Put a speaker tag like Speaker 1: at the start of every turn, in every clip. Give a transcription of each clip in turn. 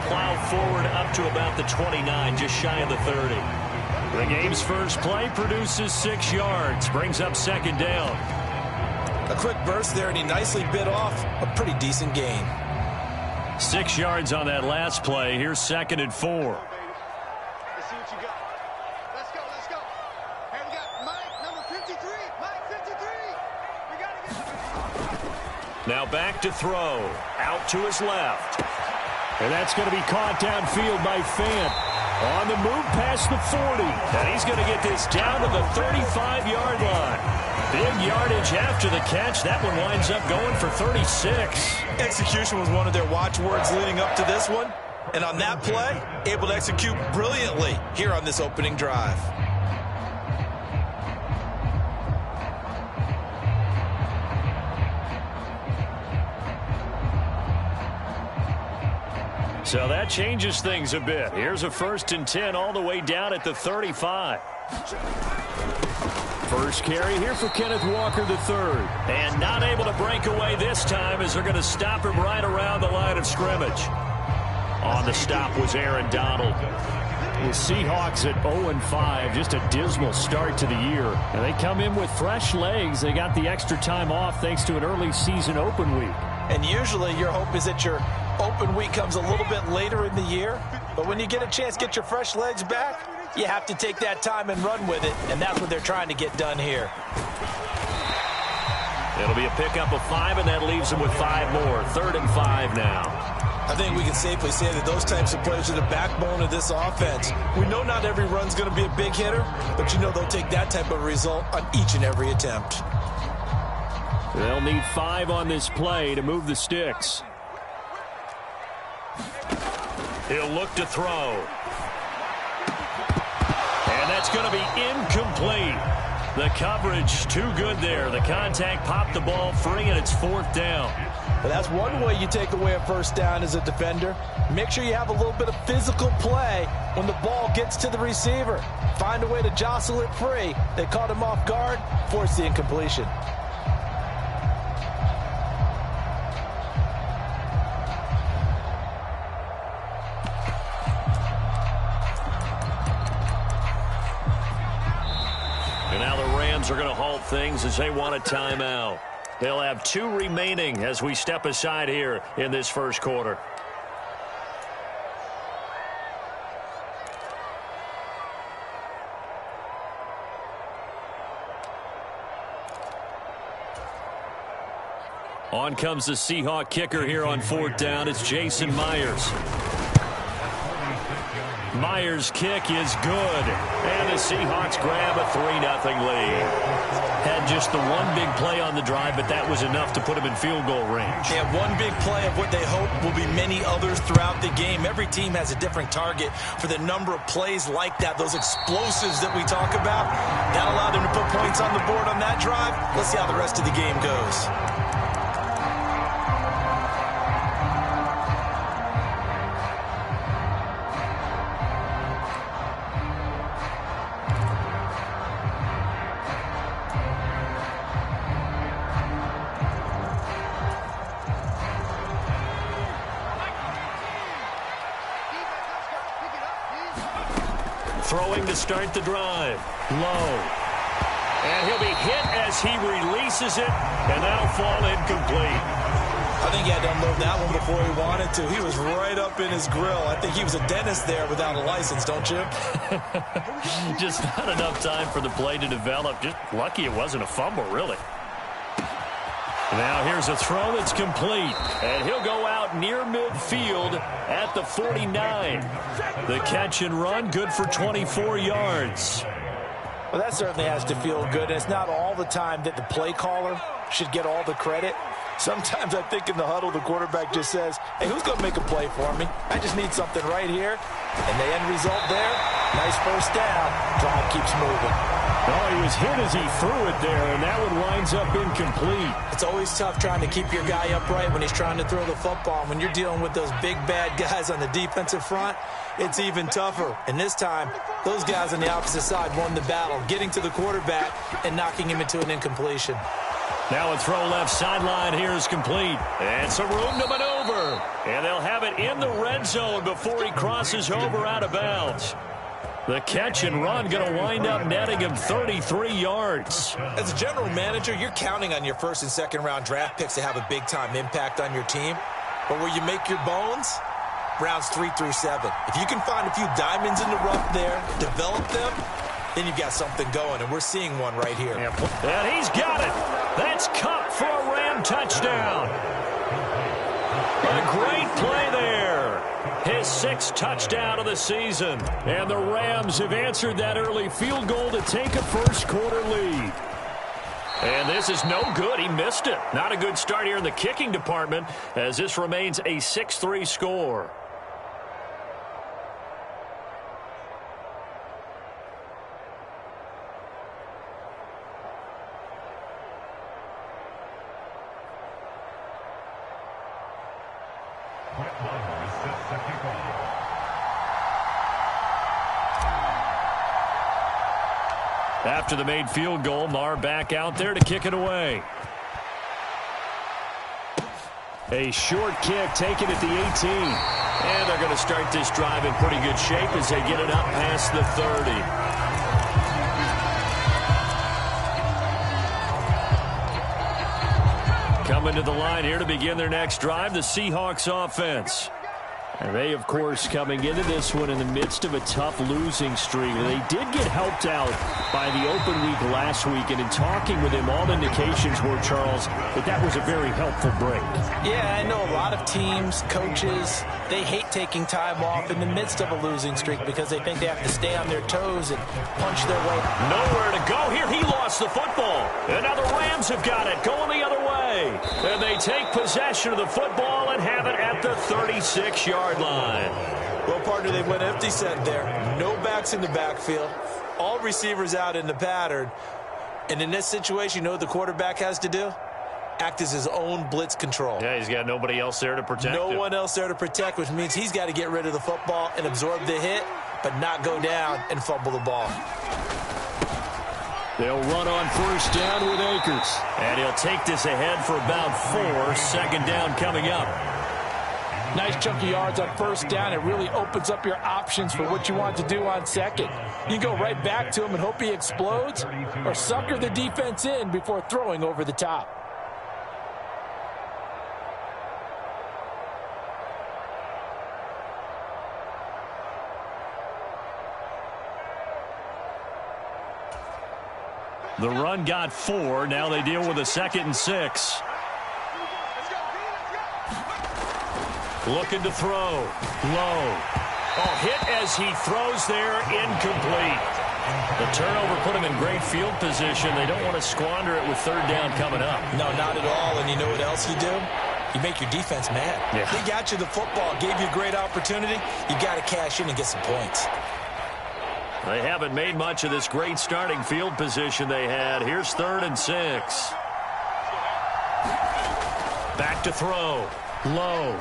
Speaker 1: plow forward up to about the 29, just shy of the 30. The game's first play produces 6 yards, brings up second down.
Speaker 2: A quick burst there, and he nicely bit off a pretty decent gain.
Speaker 1: 6 yards on that last play. Here's second and 4.
Speaker 3: Let's see what you got. Let's go, let's go. Hey, we got Mike, number 53. Mike, 53. We got to get.
Speaker 1: Now back to throw. Out to his left. And that's going to be caught downfield by Fant. On the move past the 40. And he's going to get this down to the 35-yard line. Big yardage after the catch. That one winds up going for 36.
Speaker 2: Execution was one of their watchwords leading up to this one. And on that play, able to execute brilliantly here on this opening drive.
Speaker 1: So that changes things a bit. Here's a 1st and 10 all the way down at the 35. First carry here for Kenneth Walker III. And not able to break away this time as they're going to stop him right around the line of scrimmage. On the stop was Aaron Donald. The Seahawks at 0-5, just a dismal start to the year. And they come in with fresh legs. They got the extra time off thanks to an early season open week.
Speaker 2: And usually your hope is that your open week comes a little bit later in the year. But when you get a chance to get your fresh legs back, you have to take that time and run with it. And that's what they're trying to get done here.
Speaker 1: It'll be a pickup of 5, and that leaves them with 5 more. 3rd and 5 now.
Speaker 2: I think we can safely say that those types of plays are the backbone of this offense. We know not every run's going to be a big hitter, but you know they'll take that type of result on each and every attempt.
Speaker 1: They'll need 5 on this play to move the sticks. He'll look to throw. And that's going to be incomplete. The coverage too good there. The contact popped the ball free, and it's 4th down.
Speaker 2: But that's one way you take away a first down as a defender. Make sure you have a little bit of physical play when the ball gets to the receiver. Find a way to jostle it free. They caught him off guard, forced the incompletion.
Speaker 1: And now the Rams are going to halt things as they want a timeout. They'll have 2 remaining as we step aside here in this first quarter. On comes the Seahawk kicker here on 4th down. It's Jason Myers. Myers' kick is good. And the Seahawks grab a 3-0 lead. Had just the one big play on the drive, but that was enough to put them in field goal range.
Speaker 2: Yeah, one big play of what they hope will be many others throughout the game. Every team has a different target for the number of plays like that, those explosives that we talk about. That allowed them to put points on the board on that drive. Let's see how the rest of the game goes.
Speaker 1: Throwing to start the drive. Low. And he'll be hit as he releases it, and that'll fall incomplete.
Speaker 2: I think he had to unload that one before he wanted to. He was right up in his grill. I think he was a dentist there without a license, don't you?
Speaker 1: Just not enough time for the play to develop. Just lucky it wasn't a fumble, really. Now here's a throw that's complete, and he'll go out near midfield at the 49. The catch and run good for 24 yards.
Speaker 2: Well, that certainly has to feel good. It's not all the time that the play caller should get all the credit. Sometimes I think in the huddle, the quarterback just says, hey, who's going to make a play for me? I just need something right here. And the end result there, nice first down. Drive keeps moving.
Speaker 1: Oh, he was hit as he threw it there, and that one winds up incomplete.
Speaker 2: It's always tough trying to keep your guy upright when he's trying to throw the football. When you're dealing with those big, bad guys on the defensive front, it's even tougher. And this time, those guys on the opposite side won the battle, getting to the quarterback and knocking him into an incompletion.
Speaker 1: Now a throw left sideline here is complete. And some room to maneuver. And they'll have it in the red zone before he crosses over out of bounds. The catch and run going to wind up netting him 33 yards.
Speaker 2: As a general manager, you're counting on your first and second round draft picks to have a big-time impact on your team. But where you make your bones, rounds 3 through 7. If you can find a few diamonds in the rough there, develop them, then you've got something going, and we're seeing one right here.
Speaker 1: And he's got it. That's Kupp for a Ram touchdown. A great play there. His 6th touchdown of the season. And the Rams have answered that early field goal to take a first-quarter lead. And this is no good. He missed it. Not a good start here in the kicking department as this remains a 6-3 score. After the made field goal, Maher back out there to kick it away. A short kick taken at the 18. And they're going to start this drive in pretty good shape as they get it up past the 30. Coming to the line here to begin their next drive, the Seahawks offense. And they, of course, coming into this one in the midst of a tough losing streak. They did get helped out by the open week last week, and in talking with him, all indications were, Charles, that was a very helpful break.
Speaker 2: Yeah, I know a lot of teams, coaches, they hate taking time off in the midst of a losing streak because they think they have to stay on their toes and punch their way.
Speaker 1: Nowhere to go here. He lost the football. And now the Rams have got it, going the other way. And they take possession of the football and have it at the 36-yard line.
Speaker 2: Well, partner, they went empty set there. No backs in the backfield. All receivers out in the pattern. And in this situation, you know what the quarterback has to do? Act as his own blitz control.
Speaker 1: Yeah, he's got nobody else there to protect him.
Speaker 2: No one else there to protect, which means he's got to get rid of the football and absorb the hit, but not go down and fumble the ball.
Speaker 1: They'll run on first down with Akers. And he'll take this ahead for about 4. Second down coming up.
Speaker 2: Nice chunk of yards on first down. It really opens up your options for what you want to do on second. You go right back to him and hope he explodes, or sucker the defense in before throwing over the top.
Speaker 1: The run got 4. Now they deal with a 2nd and 6. Looking to throw. Low. Oh, hit as he throws there. Incomplete. The turnover put him in great field position. They don't want to squander it with third down coming up.
Speaker 2: No, not at all. And you know what else you do? You make your defense mad.
Speaker 1: Yeah.
Speaker 2: They got you the football, gave you a great opportunity. You got to cash in and get some points.
Speaker 1: They haven't made much of this great starting field position they had. Here's 3rd and 6. Back to throw. Low.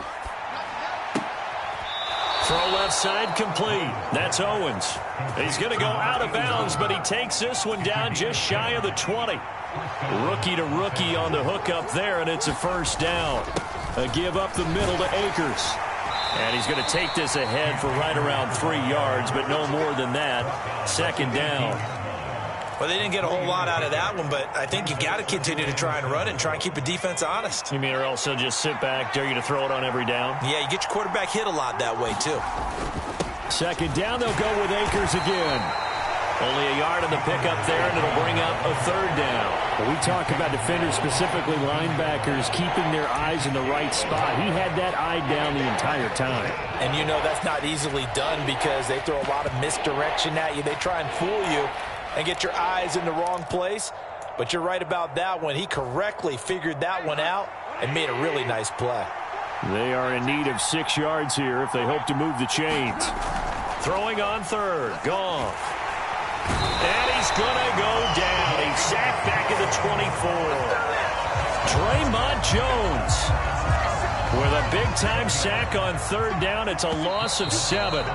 Speaker 1: Throw left side complete. That's Owens. He's going to go out of bounds, but he takes this one down just shy of the 20. Rookie to rookie on the hook up there, and it's a first down. A give up the middle to Akers. And he's going to take this ahead for right around 3 yards, but no more than that. Second down.
Speaker 2: Well, they didn't get a whole lot out of that one, but I think you got to continue to try and run it and try and keep the defense honest.
Speaker 1: You mean or else they'll just sit back, dare you to throw it on every down?
Speaker 2: Yeah, you get your quarterback hit a lot that way, too.
Speaker 1: Second down, they'll go with Akers again. Only a yard on the pickup there, and it'll bring up a 3rd down.
Speaker 4: When we talk about defenders, specifically linebackers, keeping their eyes in the right spot. He had that eye down the entire time.
Speaker 2: And you know that's not easily done because they throw a lot of misdirection at you. They try and fool you and get your eyes in the wrong place. But you're right about that one. He correctly figured that one out and made a really nice play.
Speaker 4: They are in need of 6 yards here if they hope to move the chains.
Speaker 1: Throwing on 3rd. Goff. And he's going to go down. He's sacked back at the 24. Draymond Jones with a big-time sack on 3rd down. It's a loss of 7.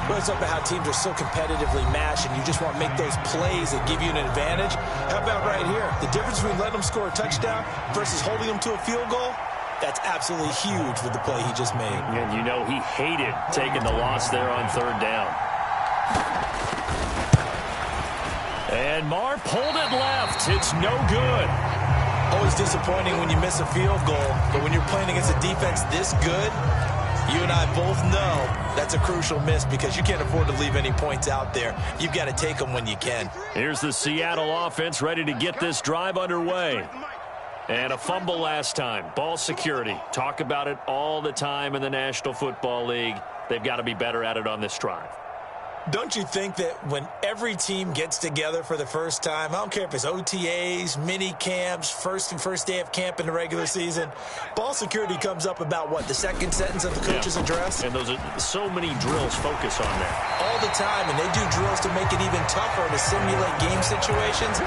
Speaker 2: Well, it's up to how teams are so competitively matched, and you just want to make those plays that give you an advantage. How about right here? The difference between letting them score a touchdown versus holding them to a field goal? That's absolutely huge with the play he just made.
Speaker 1: And you know he hated taking the loss there on third down. And Marr pulled it left. It's no good.
Speaker 2: Always disappointing when you miss a field goal, but when you're playing against a defense this good, you and I both know that's a crucial miss because you can't afford to leave any points out there. You've got to take them when you can.
Speaker 1: Here's the Seattle offense ready to get this drive underway. And a fumble last time. Ball security. Talk about it all the time in the National Football League. They've got to be better at it on this drive.
Speaker 2: Don't you think that when every team gets together for the first time, I don't care if it's OTAs, mini camps, first day of camp in the regular season, ball security comes up about what, the second sentence of the coach's address?
Speaker 1: And those are so many drills focus on that.
Speaker 2: All the time, and they do drills to make it even tougher to simulate game situations.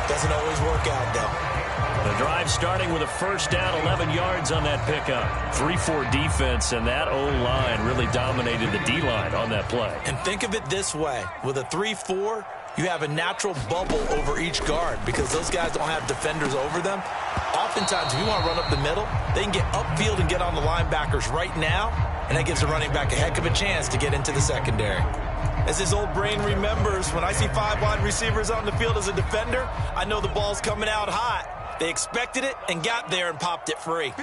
Speaker 2: Doesn't always work out, though.
Speaker 1: The drive starting with a first down, 11 yards on that pickup. 3-4 defense, and that O-line really dominated the D-line on that play.
Speaker 2: And think of it this way. With a 3-4, you have a natural bubble over each guard because those guys don't have defenders over them. Oftentimes, if you want to run up the middle, they can get upfield and get on the linebackers right now, and that gives the running back a heck of a chance to get into the secondary. As his old brain remembers, when I see 5 wide receivers on the field as a defender, I know the ball's coming out hot. They expected it and got there and popped it free.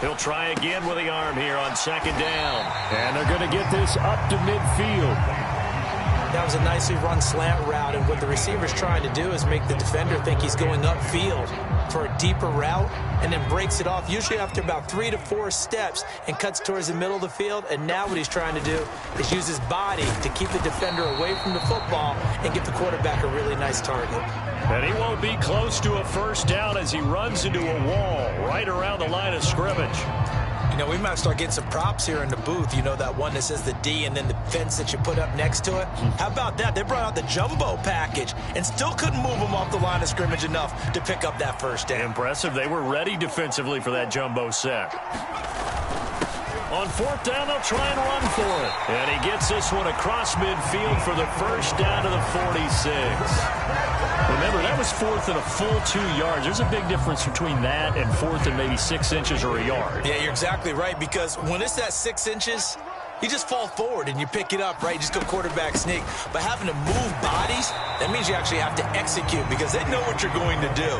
Speaker 1: He'll try again with the arm here on second down.
Speaker 4: And they're going to get this up to midfield.
Speaker 2: That was a nicely run slant route, and what the receiver's trying to do is make the defender think he's going upfield for a deeper route and then breaks it off, usually after about 3 to 4 steps, and cuts towards the middle of the field. And now what he's trying to do is use his body to keep the defender away from the football and give the quarterback a really nice target.
Speaker 1: And he won't be close to a first down as he runs into a wall right around the line of scrimmage.
Speaker 2: You know, we might start getting some props here in the booth. You know, that one that says the D and then the fence that you put up next to it? How about that? They brought out the jumbo package and still couldn't move them off the line of scrimmage enough to pick up that first down.
Speaker 1: Impressive. They were ready defensively for that jumbo set. On fourth down, they'll try and run for it. And he gets this one across midfield for the first down to the 46. Remember, that was fourth and a full 2 yards. There's a big difference between that and fourth and maybe 6 inches or a yard.
Speaker 2: Yeah, you're exactly right, because when it's that 6 inches, you just fall forward and you pick it up, right? You just go quarterback sneak. But having to move bodies, that means you actually have to execute because they know what you're going to do.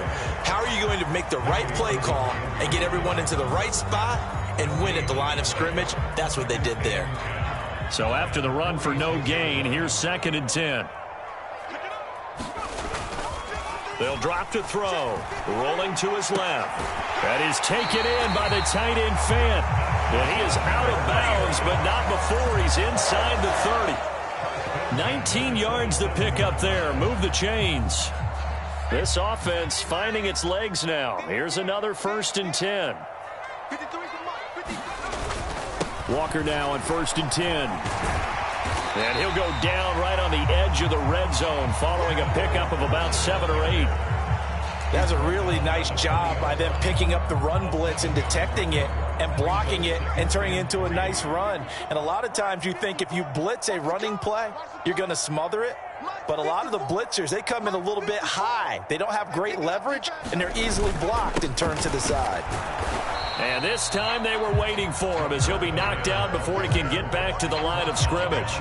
Speaker 2: How are you going to make the right play call and get everyone into the right spot and win at the line of scrimmage? That's what they did there.
Speaker 1: So after the run for no gain, here's 2nd and 10. They'll drop to throw. Rolling to his left. That is taken in by the tight end Fant. And he is out of bounds, but not before he's inside the 30. 19 yards to pick up there. Move the chains. This offense finding its legs now. Here's another 1st and 10. Walker now on 1st and 10. And he'll go down right on the edge of the red zone following a pickup of about 7 or 8.
Speaker 2: That's a really nice job by them picking up the run blitz and detecting it and blocking it and turning it into a nice run. And a lot of times you think if you blitz a running play, you're going to smother it. But a lot of the blitzers, they come in a little bit high. They don't have great leverage, and they're easily blocked and turned to the side.
Speaker 1: And this time they were waiting for him as he'll be knocked out before he can get back to the line of scrimmage.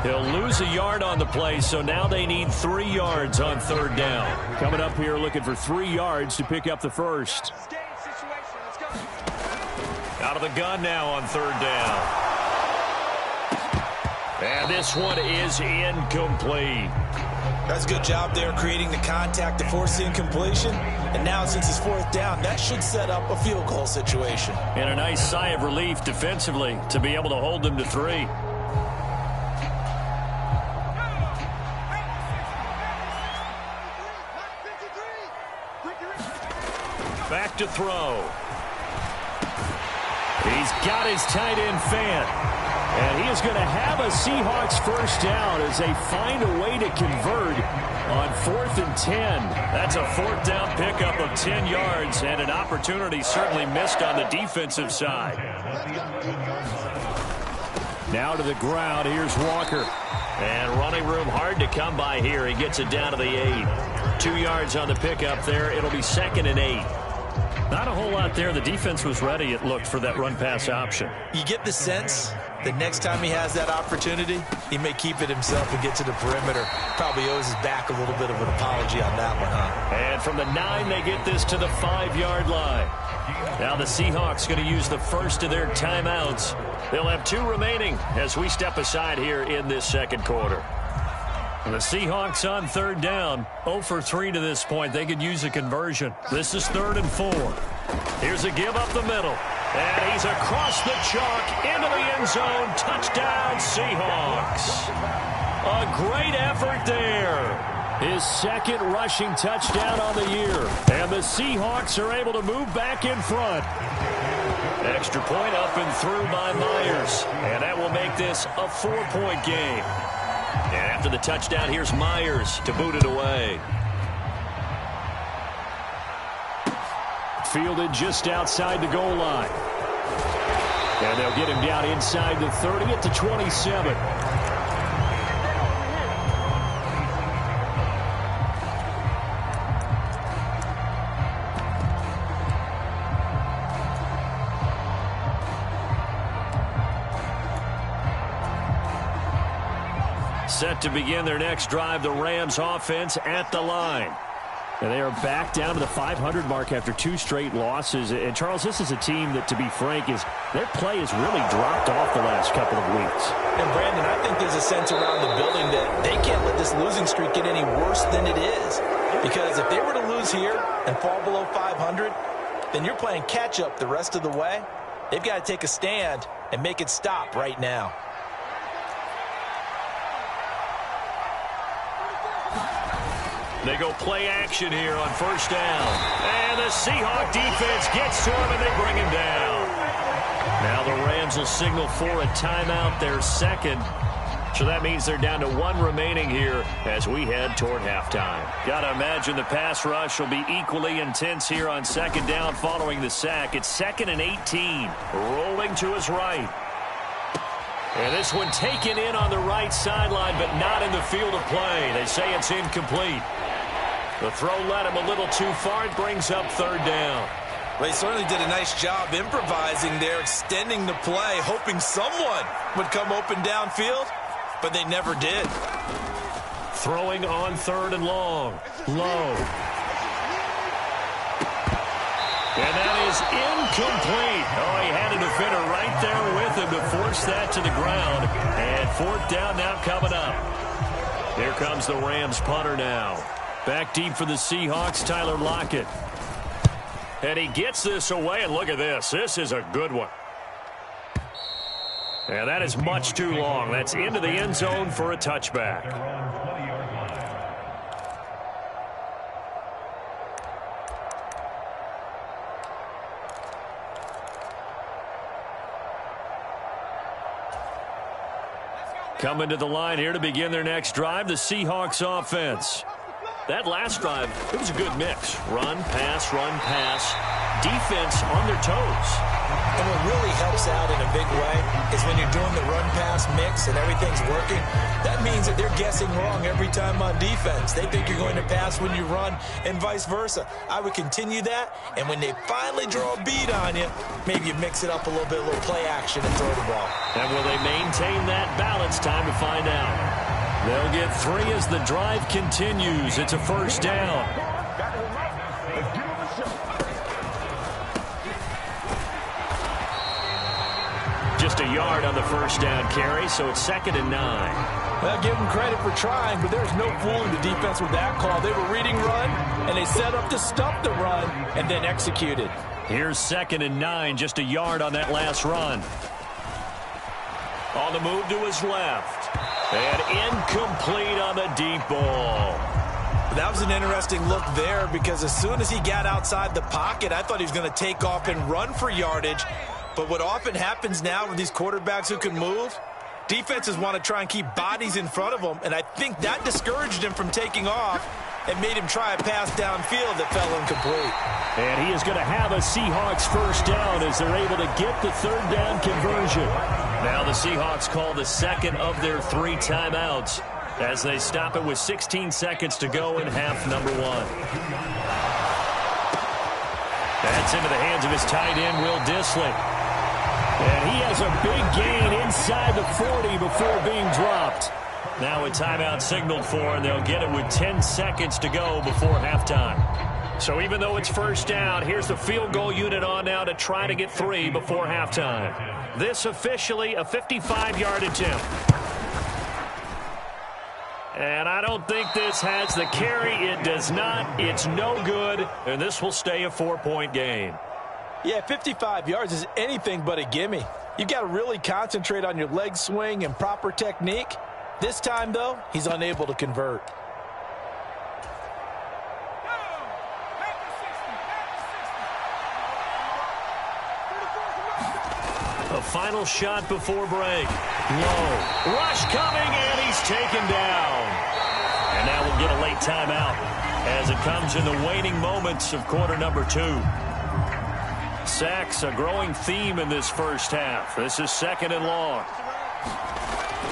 Speaker 1: He'll lose a yard on the play, so now they need 3 yards on 3rd down.
Speaker 4: Coming up here looking for 3 yards to pick up the first.
Speaker 1: Out of the gun now on 3rd down. And this one is incomplete.
Speaker 2: That's a good job there creating the contact to force the incompletion. And now since it's 4th down, that should set up a field goal situation.
Speaker 1: And a nice sigh of relief defensively to be able to hold them to 3. Back to throw. He's got his tight end Fant. And he is going to have a Seahawks first down as they find a way to convert on 4th and 10. That's a 4th down pickup of 10 yards and an opportunity certainly missed on the defensive side.
Speaker 4: Now to the ground. Here's Walker.
Speaker 1: And running room hard to come by here. He gets it down to the 8. 2 yards on the pickup there. It'll be 2nd and 8. Not a whole lot there. The defense was ready, it looked, for that run-pass option.
Speaker 2: You get the sense that next time he has that opportunity, he may keep it himself and get to the perimeter. Probably owes his back a little bit of an apology on that one, huh?
Speaker 1: And from the 9, they get this to the 5-yard line. Now the Seahawks going to use the first of their timeouts. They'll have 2 remaining as we step aside here in this second quarter. The Seahawks on third down, 0 for 3 to this point. They could use a conversion. This is 3rd and 4. Here's a give up the middle. And he's across the chalk into the end zone. Touchdown, Seahawks. A great effort there. His second rushing touchdown on the year. And the Seahawks are able to move back in front. Extra point up and through by Myers. And that will make this a 4-point game. And after the touchdown, here's Myers to boot it away. Fielded just outside the goal line. And they'll get him down inside the 30 at the 27. Set to begin their next drive, the Rams offense at the line. And they are back down to the 500 mark after 2 straight losses. And, Charles, this is a team that, to be frank, their play has really dropped off the last couple of weeks.
Speaker 2: And, Brandon, I think there's a sense around the building that they can't let this losing streak get any worse than it is. Because if they were to lose here and fall below 500, then you're playing catch-up the rest of the way. They've got to take a stand and make it stop right now.
Speaker 1: They go play action here on first down. And the Seahawk defense gets to him, and they bring him down. Now the Rams will signal for a timeout, their second. So that means they're down to 1 remaining here as we head toward halftime. Got to imagine the pass rush will be equally intense here on second down following the sack. It's 2nd and 18. Rolling to his right. And this one taken in on the right sideline, but not in the field of play. They say it's incomplete. The throw led him a little too far. It brings up 3rd down.
Speaker 2: Well, he certainly did a nice job improvising there, extending the play, hoping someone would come open downfield, but they never did.
Speaker 1: Throwing on 3rd and long. Low. And that is incomplete. Oh, he had a defender right there with him to force that to the ground. And 4th down now coming up. Here comes the Rams punter now. Back deep for the Seahawks, Tyler Lockett. And he gets this away, and look at this. This is a good one. And that is much too long. That's into the end zone for a touchback. Coming to the line here to begin their next drive, the Seahawks offense. That last drive, it was a good mix. Run, pass, defense on their toes.
Speaker 2: And what really helps out in a big way is when you're doing the run-pass mix and everything's working, that means that they're guessing wrong every time on defense. They think you're going to pass when you run and vice versa. I would continue that, and when they finally draw a beat on you, maybe you mix it up a little bit, a little play action and throw the ball.
Speaker 1: And will they maintain that balance? Time to find out. They'll get 3 as the drive continues. It's a 1st down. Just a yard on the 1st down carry, so it's 2nd and 9.
Speaker 2: Well, give them credit for trying, but there's no fooling the defense with that call. They were reading run, and they set up to stop the run, and then executed.
Speaker 1: Here's 2nd and 9, just a yard on that last run. On the move to his left. And incomplete on the deep ball.
Speaker 2: That was an interesting look there because as soon as he got outside the pocket, I thought he was going to take off and run for yardage. But what often happens now with these quarterbacks who can move, defenses want to try and keep bodies in front of them. And I think that discouraged him from taking off and made him try a pass downfield that fell incomplete.
Speaker 1: And he is going to have a Seahawks 1st down as they're able to get the 3rd down conversion. Now the Seahawks call the 2nd of their 3 timeouts as they stop it with 16 seconds to go in half number 1. That's into the hands of his tight end, Will Dissly.
Speaker 4: And he has a big gain inside the 40 before being dropped.
Speaker 1: Now a timeout signaled for, and they'll get it with 10 seconds to go before halftime. So even though it's first down, here's the field goal unit on now to try to get 3 before halftime. This officially a 55-yard attempt. And I don't think this has the carry. It does not. It's no good. And this will stay a 4-point game.
Speaker 2: Yeah, 55 yards is anything but a gimme. You've got to really concentrate on your leg swing and proper technique. This time, though, he's unable to convert.
Speaker 1: A final shot before break. Low. Rush coming, and he's taken down. And now we'll get a late timeout as it comes in the waning moments of quarter number 2. Sacks, a growing theme in this first half. This is 2nd and long.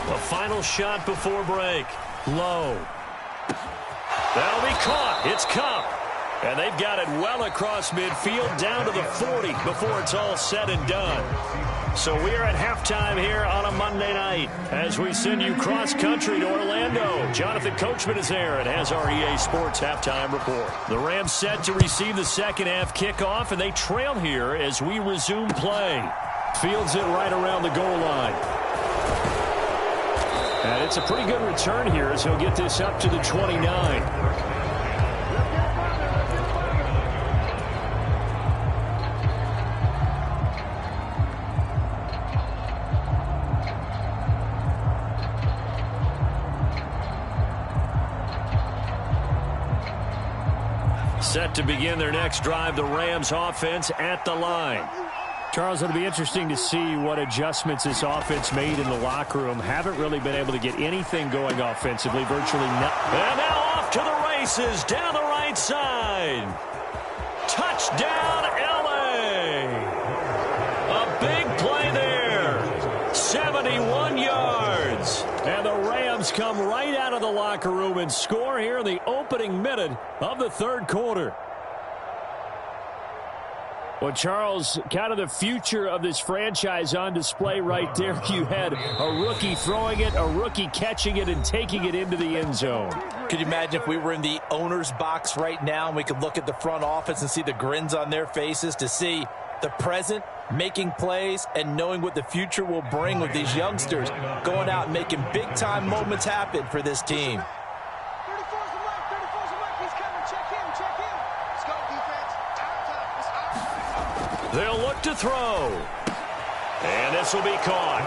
Speaker 1: A final shot before break. Low. That'll be caught. It's Kupp. And they've got it well across midfield down to the 40 before it's all said and done. So we're at halftime here on a Monday night as we send you cross-country to Orlando. Jonathan Coachman is there and has our EA Sports halftime report. The Rams set to receive the second-half kickoff, and they trail here as we resume play. Fields it right around the goal line. And it's a pretty good return here as he'll get this up to the 29. Set to begin their next drive, the Rams offense at the line.
Speaker 4: Charles, it'll be interesting to see what adjustments this offense made in the locker room. Haven't really been able to get anything going offensively, virtually nothing.
Speaker 1: And now off to the races, down the right side. Touchdown, L.A. A big play there. 71 yards. And the Rams come right out of the locker room and score here in the opening minute of the third quarter.
Speaker 4: Well, Charles, kind of the future of this franchise on display right there. You had a rookie throwing it, a rookie catching it, and taking it into the end zone.
Speaker 2: Could you imagine if we were in the owner's box right now and we could look at the front office and see the grins on their faces to see the present making plays and knowing what the future will bring with these youngsters going out and making big-time moments happen for this team.
Speaker 3: 34's the mic, 34's the mic, he's coming, check in. Let's go, defense. Out of time,
Speaker 1: They'll look to throw. And this will be caught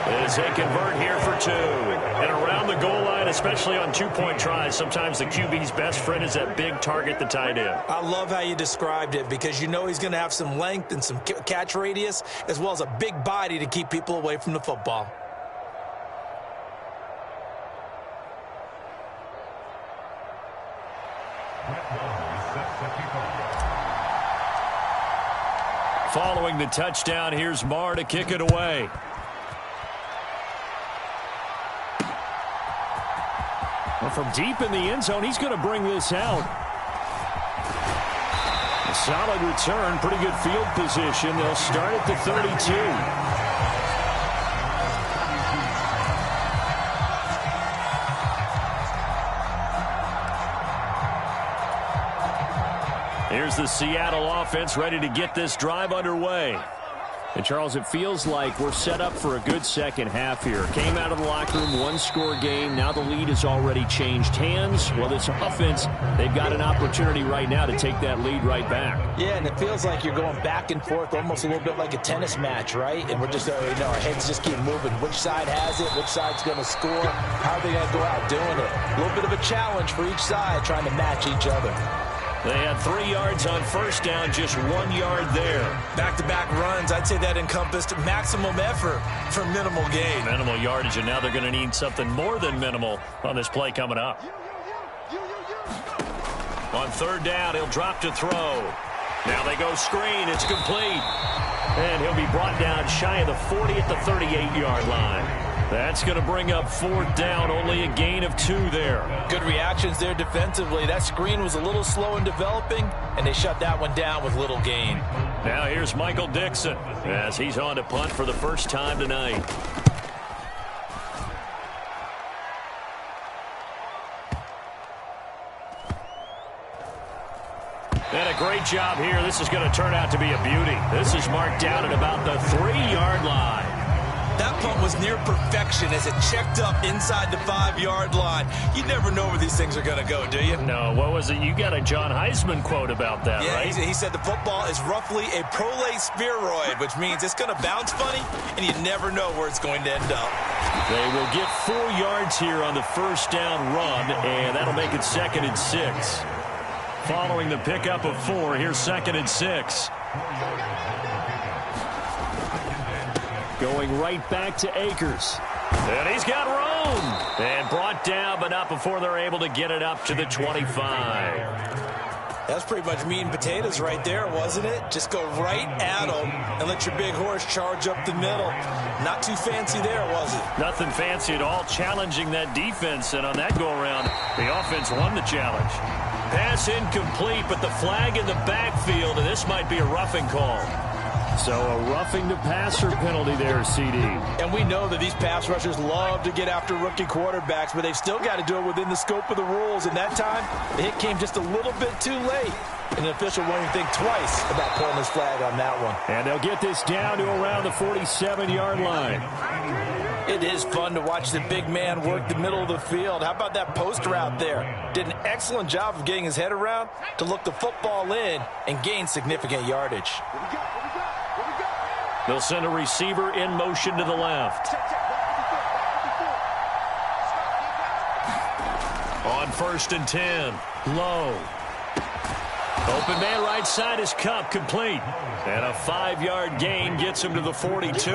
Speaker 1: as they convert here for 2. And around the goal line, especially on two-point tries, sometimes the QB's best friend is that big target, the tight end.
Speaker 2: I love how you described it because you know he's going to have some length and some catch radius as well as a big body to keep people away from the football.
Speaker 1: Following the touchdown, here's Marr to kick it away.
Speaker 4: Well, from deep in the end zone, he's going to bring this out. A solid return, pretty good field position. They'll start at the 32.
Speaker 1: Here's the Seattle offense ready to get this drive underway.
Speaker 4: And, Charles, it feels like we're set up for a good second half here. Came out of the locker room, one-score game. Now the lead has already changed hands. Well, this offense, they've got an opportunity right now to take that lead right back.
Speaker 2: Yeah, and it feels like you're going back and forth almost a little bit like a tennis match, right? And we're just, our heads just keep moving. Which side has it? Which side's going to score? How are they going to go out doing it? A little bit of a challenge for each side trying to match each other.
Speaker 1: They had 3 yards on first down, just 1 yard there.
Speaker 2: Back-to-back runs, I'd say that encompassed maximum effort for minimal gain.
Speaker 1: Minimal yardage, and now they're going to need something more than minimal on this play coming up. On third down, he'll drop to throw. Now they go screen. It's complete. And he'll be brought down shy of the 40 at the 38-yard line. That's going to bring up 4th down, only a gain of 2 there.
Speaker 2: Good reactions there defensively. That screen was a little slow in developing, and they shut that one down with little gain.
Speaker 1: Now here's Michael Dixon as he's on to punt for the first time tonight. And a great job here. This is going to turn out to be a beauty. This is marked down at about the 3-yard line.
Speaker 2: That punt was near perfection as it checked up inside the 5-yard line. You never know where these things are going to go, do you?
Speaker 1: No, what was it? You got a John Heisman quote about that,
Speaker 2: yeah,
Speaker 1: right?
Speaker 2: He said the football is roughly a prolate spheroid, which means it's going to bounce funny, and you never know where it's going to end up.
Speaker 1: They will get 4 yards here on the first down run, and that'll make it 2nd and 6. Following the pickup of 4, here's 2nd and 6.
Speaker 4: Going right back to Akers.
Speaker 1: And he's got room. And brought down, but not before they're able to get it up to the 25.
Speaker 2: That's pretty much meat and potatoes right there, wasn't it? Just go right at them and let your big horse charge up the middle. Not too fancy there, was it?
Speaker 1: Nothing fancy at all, challenging that defense. And on that go-around, the offense won the challenge. Pass incomplete, but the flag in the backfield, and this might be a roughing call.
Speaker 4: So a roughing the passer penalty there, CD.
Speaker 2: And we know that these pass rushers love to get after rookie quarterbacks, but they've still got to do it within the scope of the rules. And that time, the hit came just a little bit too late. And the official won't even think twice about pulling his flag on that one.
Speaker 4: And they'll get this down to around the 47-yard line.
Speaker 2: It is fun to watch the big man work the middle of the field. How about that post route there? Did an excellent job of getting his head around to look the football in and gain significant yardage.
Speaker 1: They'll send a receiver in motion to the left. On 1st and 10. Low. Open man right side is Kupp, complete. And a 5-yard gain gets him to the 42.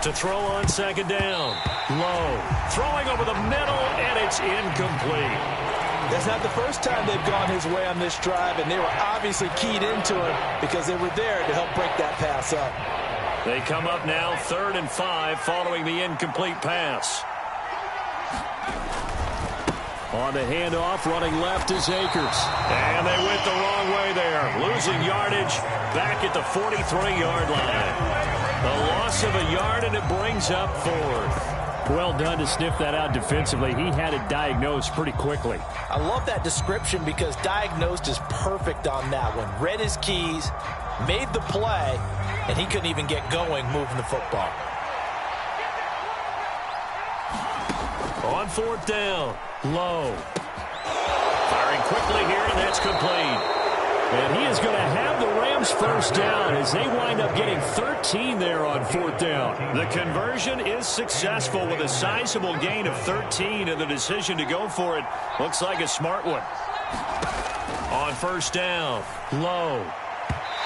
Speaker 1: To throw on 2nd down. Low. Throwing over the middle, and it's incomplete.
Speaker 2: That's not the first time they've gone his way on this drive, and they were obviously keyed into it because they were there to help break that pass up.
Speaker 1: They come up now 3rd and 5 following the incomplete pass.
Speaker 4: On the handoff, running left is Akers.
Speaker 1: And they went the wrong way there. Losing yardage back at the 43-yard line. A loss of a yard, and it brings up 4th.
Speaker 4: Well done to sniff that out defensively. He had it diagnosed pretty quickly.
Speaker 2: I love that description because diagnosed is perfect on that one. Read his keys, made the play, and he couldn't even get going moving the football.
Speaker 1: On 4th down, Low. Firing quickly here, and that's complete.
Speaker 4: And he is going to have the Rams first down as they wind up getting 13 there on 4th down.
Speaker 1: The conversion is successful with a sizable gain of 13, and the decision to go for it looks like a smart one. On 1st down, Low.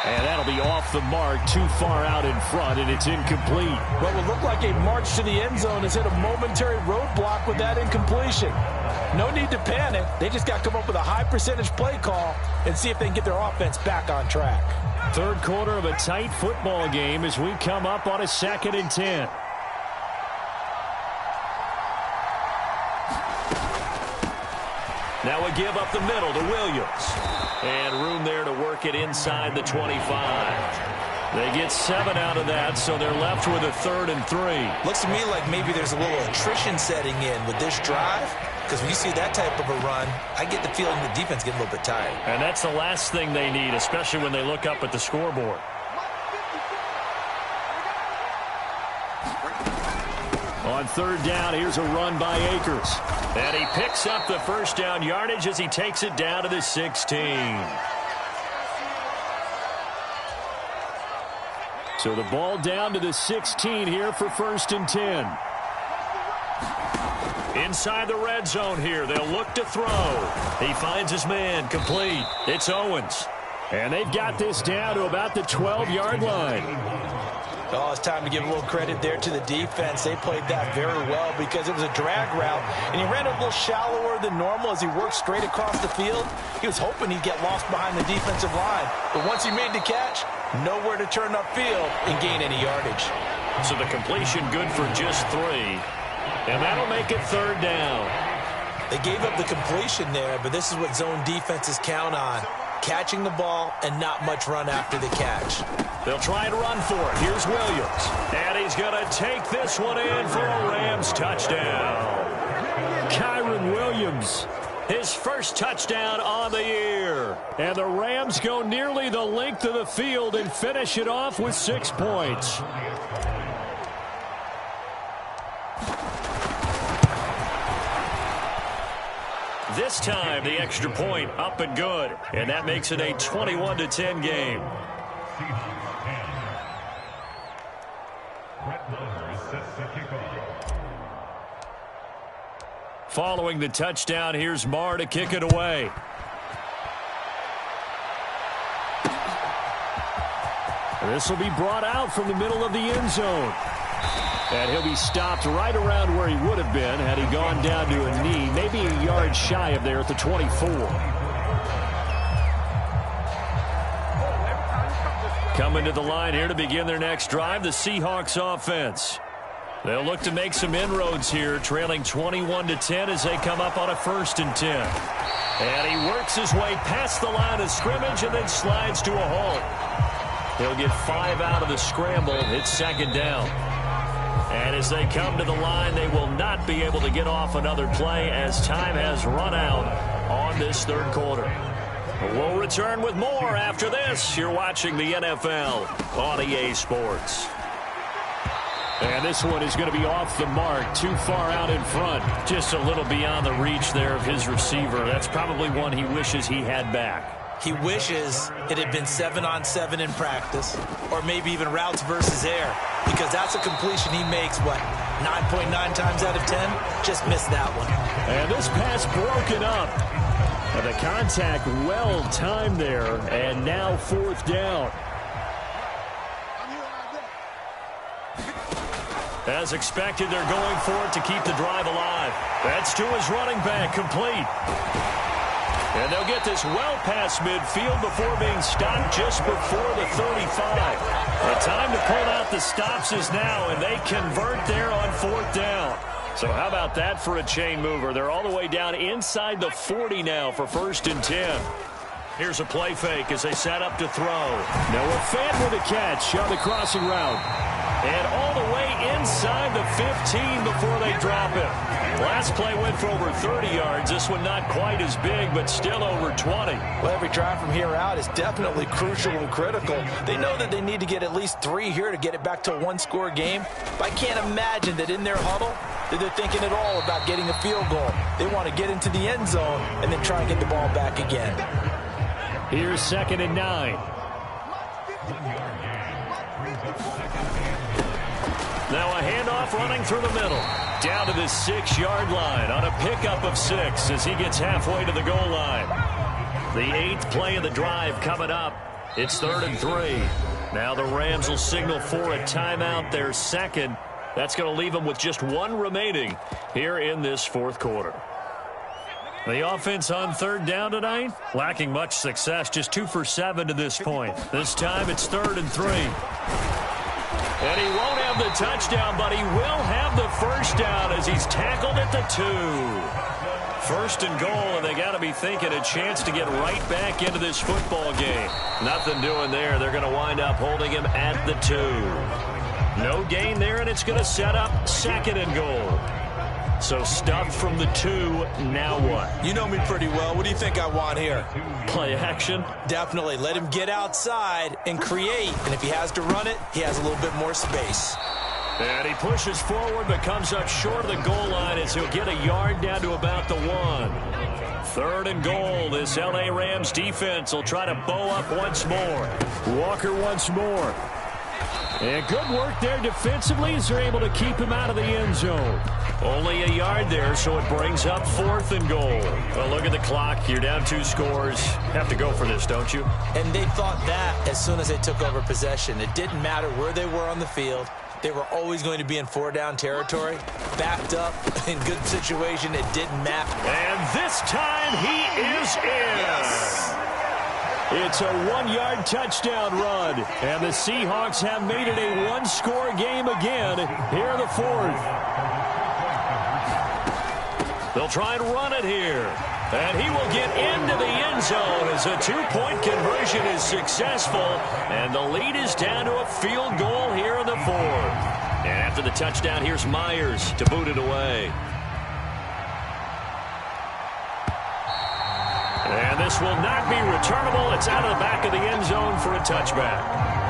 Speaker 4: And that'll be off the mark, too far out in front, and it's incomplete.
Speaker 2: What would look like a march to the end zone has hit a momentary roadblock with that incompletion. No need to panic. They just got to come up with a high percentage play call and see if they can get their offense back on track.
Speaker 4: 3rd quarter of a tight football game as we come up on a 2nd and 10.
Speaker 1: Now we give up the middle to Williams. And room there to work it inside the 25. They get 7 out of that, so they're left with a 3rd and 3.
Speaker 2: Looks to me like maybe there's a little attrition setting in with this drive. Because when you see that type of a run, I get the feeling the defense getting a little bit tired.
Speaker 1: And that's the last thing they need, especially when they look up at the scoreboard.
Speaker 4: On 3rd down, here's a run by Akers.
Speaker 1: And he picks up the first down yardage as he takes it down to the 16.
Speaker 4: So the ball down to the 16 here for 1st and 10.
Speaker 1: Inside the red zone here, they'll look to throw. He finds his man, complete. It's Owens.
Speaker 4: And they've got this down to about the 12-yard line.
Speaker 2: Oh, it's time to give a little credit there to the defense. They played that very well because it was a drag route, and he ran it a little shallower than normal as he worked straight across the field. He was hoping he'd get lost behind the defensive line. But once he made the catch, nowhere to turn upfield and gain any yardage.
Speaker 1: So the completion good for just 3. And that'll make it 3rd down.
Speaker 2: They gave up the completion there, but this is what zone defenses count on. Catching the ball and not much run after the catch.
Speaker 1: They'll try and run for it. Here's Williams. And he's going to take this one in for a Rams touchdown.
Speaker 4: Kyren Williams,
Speaker 1: his first touchdown on the year.
Speaker 4: And the Rams go nearly the length of the field and finish it off with 6 points.
Speaker 1: This time, the extra point up and good. And that makes it a 21-10 game. Following the touchdown, here's Marr to kick it away.
Speaker 4: This will be brought out from the middle of the end zone. And he'll be stopped right around where he would have been had he gone down to a knee, maybe a yard shy of there at the 24.
Speaker 1: Coming to the line here to begin their next drive, the Seahawks offense. They'll look to make some inroads here, trailing 21-10 as they come up on a 1st and 10. And he works his way past the line of scrimmage and then slides to a halt. He'll get 5 out of the scramble. It's 2nd down. And as they come to the line, they will not be able to get off another play as time has run out on this 3rd quarter. We'll return with more after this. You're watching the NFL on EA Sports.
Speaker 4: And this one is going to be off the mark, too far out in front.
Speaker 1: Just a little beyond the reach there of his receiver. That's probably one he wishes he had back.
Speaker 2: He wishes it had been 7-on-7 in practice, or maybe even routes versus air, because that's a completion he makes, 9.9 times out of 10? Just missed that one.
Speaker 4: And this pass broken up. And the contact well timed there, and now 4th down.
Speaker 1: As expected, they're going for it to keep the drive alive. That's to his running back, complete. And they'll get this well past midfield before being stopped just before the 35. The time to pull out the stops is now, and they convert there on 4th down. So how about that for a chain mover? They're all the way down inside the 40 now for 1st and 10. Here's a play fake as they set up to throw.
Speaker 4: Noah Fant with a catch on the crossing route.
Speaker 1: And all the way inside the 15 before they drop it. Last play went for over 30 yards. This one not quite as big, but still over 20.
Speaker 2: Well, every drive from here out is definitely crucial and critical. They know that they need to get at least 3 here to get it back to a 1-score game. But I can't imagine that in their huddle that they're thinking at all about getting a field goal. They want to get into the end zone and then try and get the ball back again.
Speaker 4: Here's 2nd and 9.
Speaker 1: Now a handoff running through the middle. Down to the 6-yard line on a pickup of 6 as he gets halfway to the goal line. The 8th play of the drive coming up. It's 3rd and 3. Now the Rams will signal for a timeout, their 2nd. That's going to leave them with just 1 remaining here in this 4th quarter. The offense on 3rd down tonight, lacking much success, just 2 for 7 to this point. This time it's 3rd and 3. And he won't have the touchdown, but he will have the 1st down as he's tackled at the 2. 1st and goal, and they got to be thinking a chance to get right back into this football game. Nothing doing there. They're going to wind up holding him at the 2. No gain there, and it's going to set up 2nd and goal. So stuffed from the 2, now what?
Speaker 2: You know me pretty well. What do you think I want here?
Speaker 1: Play action?
Speaker 2: Definitely. Let him get outside and create. And if he has to run it, he has a little bit more space.
Speaker 1: And he pushes forward but comes up short of the goal line as he'll get a yard down to about the 1. 3rd and goal. This L.A. Rams defense will try to bow up once more.
Speaker 4: Walker once more. And good work there defensively as they're able to keep him out of the end zone.
Speaker 1: Only a yard there, so it brings up 4th and goal. Well, look at the clock. You're down 2 scores. Have to go for this, don't you?
Speaker 2: And they thought that as soon as they took over possession. It didn't matter where they were on the field. They were always going to be in 4-down territory, backed up, in good situation. It didn't matter.
Speaker 1: And this time he is in.
Speaker 2: Yes.
Speaker 4: It's a 1-yard touchdown run, and the Seahawks have made it a one-score game again here in the fourth.
Speaker 1: They'll try and run it here. And he will get into the end zone as a two-point conversion is successful. And the lead is down to a field goal here in the fourth. And after the touchdown, here's Myers to boot it away. And this will not be returnable. It's out of the back of the end zone for a touchback.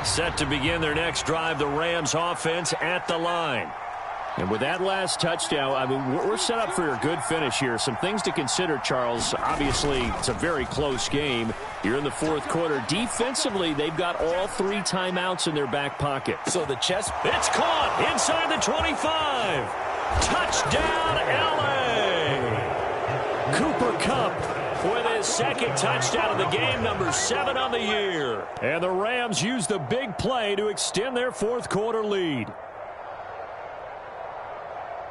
Speaker 1: Set to begin their next drive, the Rams offense at the line.
Speaker 4: And with that last touchdown, I mean, we're set up for a good finish here. Some things to consider, Charles. Obviously, it's a very close game. You're in the fourth quarter. Defensively, they've got all 3 timeouts in their back pocket.
Speaker 2: So the chest.
Speaker 1: It's caught inside the 25. Touchdown, L.A. Cooper Kupp with his second touchdown of the game, number 7 on the year.
Speaker 4: And the Rams use the big play to extend their fourth quarter lead.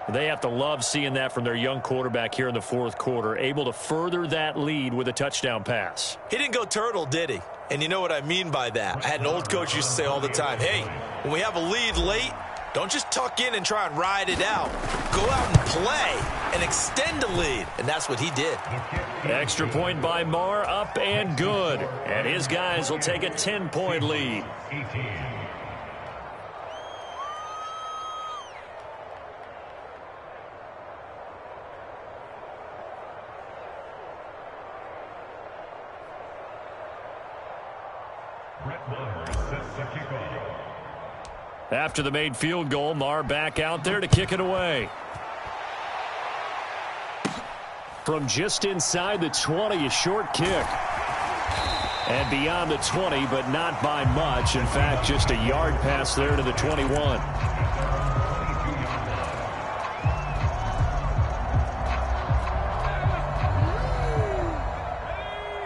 Speaker 1: They have to love seeing that from their young quarterback here in the fourth quarter, able to further that lead with a touchdown pass.
Speaker 2: He didn't go turtle, did he? And you know what I mean by that. I had an old coach used to say all the time, hey, when we have a lead late, don't just tuck in and try and ride it out. Go out and play and extend the lead. And that's what he did.
Speaker 1: Extra point by Marr, up and good. And his guys will take a 10-point lead. After the made field goal, Marr back out there to kick it away.
Speaker 4: From just inside the 20, a short kick. And beyond the 20, but not by much. In fact, just a yard pass there to the 21.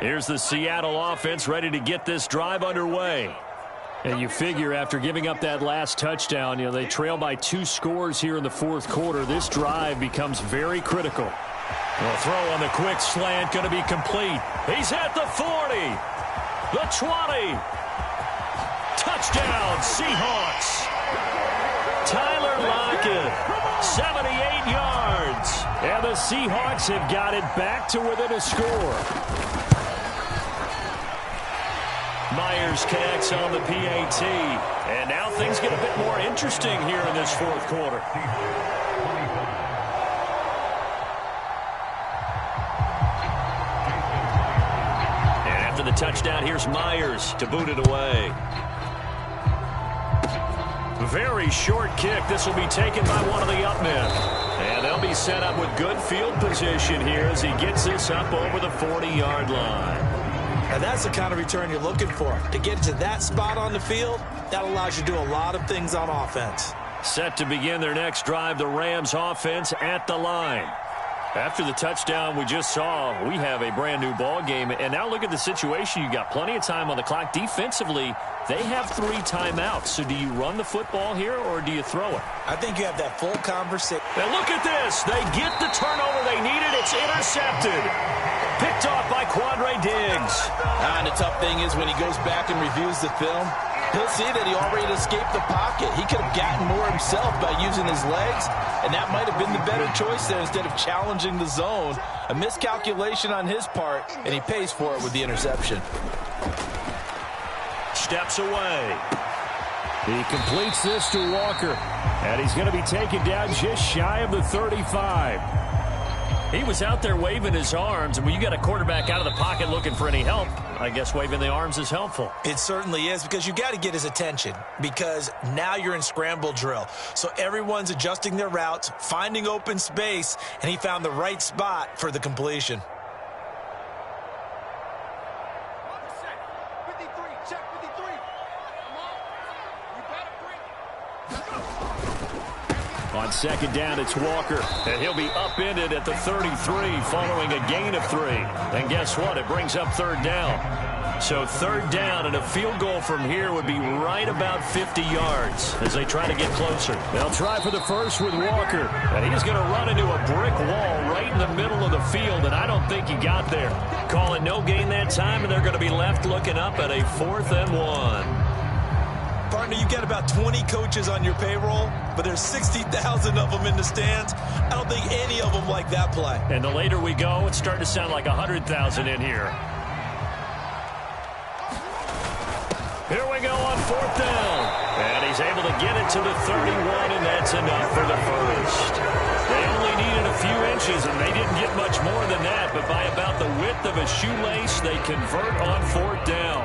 Speaker 1: Here's the Seattle offense ready to get this drive underway.
Speaker 4: And you figure after giving up that last touchdown, you know, they trail by 2 scores here in the fourth quarter. This drive becomes very critical.
Speaker 1: The throw on the quick slant going to be complete. He's at the 40, the 20. Touchdown, Seahawks. Tyler Lockett, 78 yards.
Speaker 4: And the Seahawks have got it back to within a score.
Speaker 1: Myers connects on the PAT. And now things get a bit more interesting here in this fourth quarter. And after the touchdown, here's Myers to boot it away. Very short kick. This will be taken by one of the up men. And they'll be set up with good field position here as he gets this up over the 40-yard line.
Speaker 2: And that's the kind of return you're looking for. To get to that spot on the field, that allows you to do a lot of things on offense.
Speaker 1: Set to begin their next drive, the Rams offense at the line. After the touchdown we just saw, we have a brand-new ball game. And now look at the situation. You got plenty of time on the clock. Defensively, they have 3 timeouts. So do you run the football here or do you throw it?
Speaker 2: I think you have that full conversation.
Speaker 1: And look at this. They get the turnover they needed. It's intercepted. Picked off by Quandre Diggs.
Speaker 2: And the tough thing is when he goes back and reviews the film, he'll see that he already escaped the pocket. He could have gotten more himself by using his legs, and that might have been the better choice there instead of challenging the zone. A miscalculation on his part, and he pays for it with the interception.
Speaker 1: Steps away.
Speaker 4: He completes this to Walker, and he's going to be taken down just shy of the 35.
Speaker 1: He was out there waving his arms, and when you got a quarterback out of the pocket looking for any help, I guess waving the arms is helpful.
Speaker 2: It certainly is, because you got to get his attention, because now you're in scramble drill. So everyone's adjusting their routes, finding open space, and he found the right spot for the completion.
Speaker 4: On On second down, it's Walker. And he'll be upended at the 33 following a gain of 3. And guess what? It brings up third down. So third down and a field goal from here would be right about 50 yards as they try to get closer. They'll try for the first with Walker. And he's going to run into a brick wall right in the middle of the field, and I don't think he got there. Calling no gain that time, and they're going to be left looking up at a 4th and 1.
Speaker 2: Partner, you got about 20 coaches on your payroll, but there's 60,000 of them in the stands. I don't think any of them like that play.
Speaker 4: And the later we go, it's starting to sound like 100,000 in here. Here we go on 4th down. And he's able to get it to the 31, and that's enough for the first. They only needed a few inches, and they didn't get much more than that. But by about the width of a shoelace, they convert on 4th down.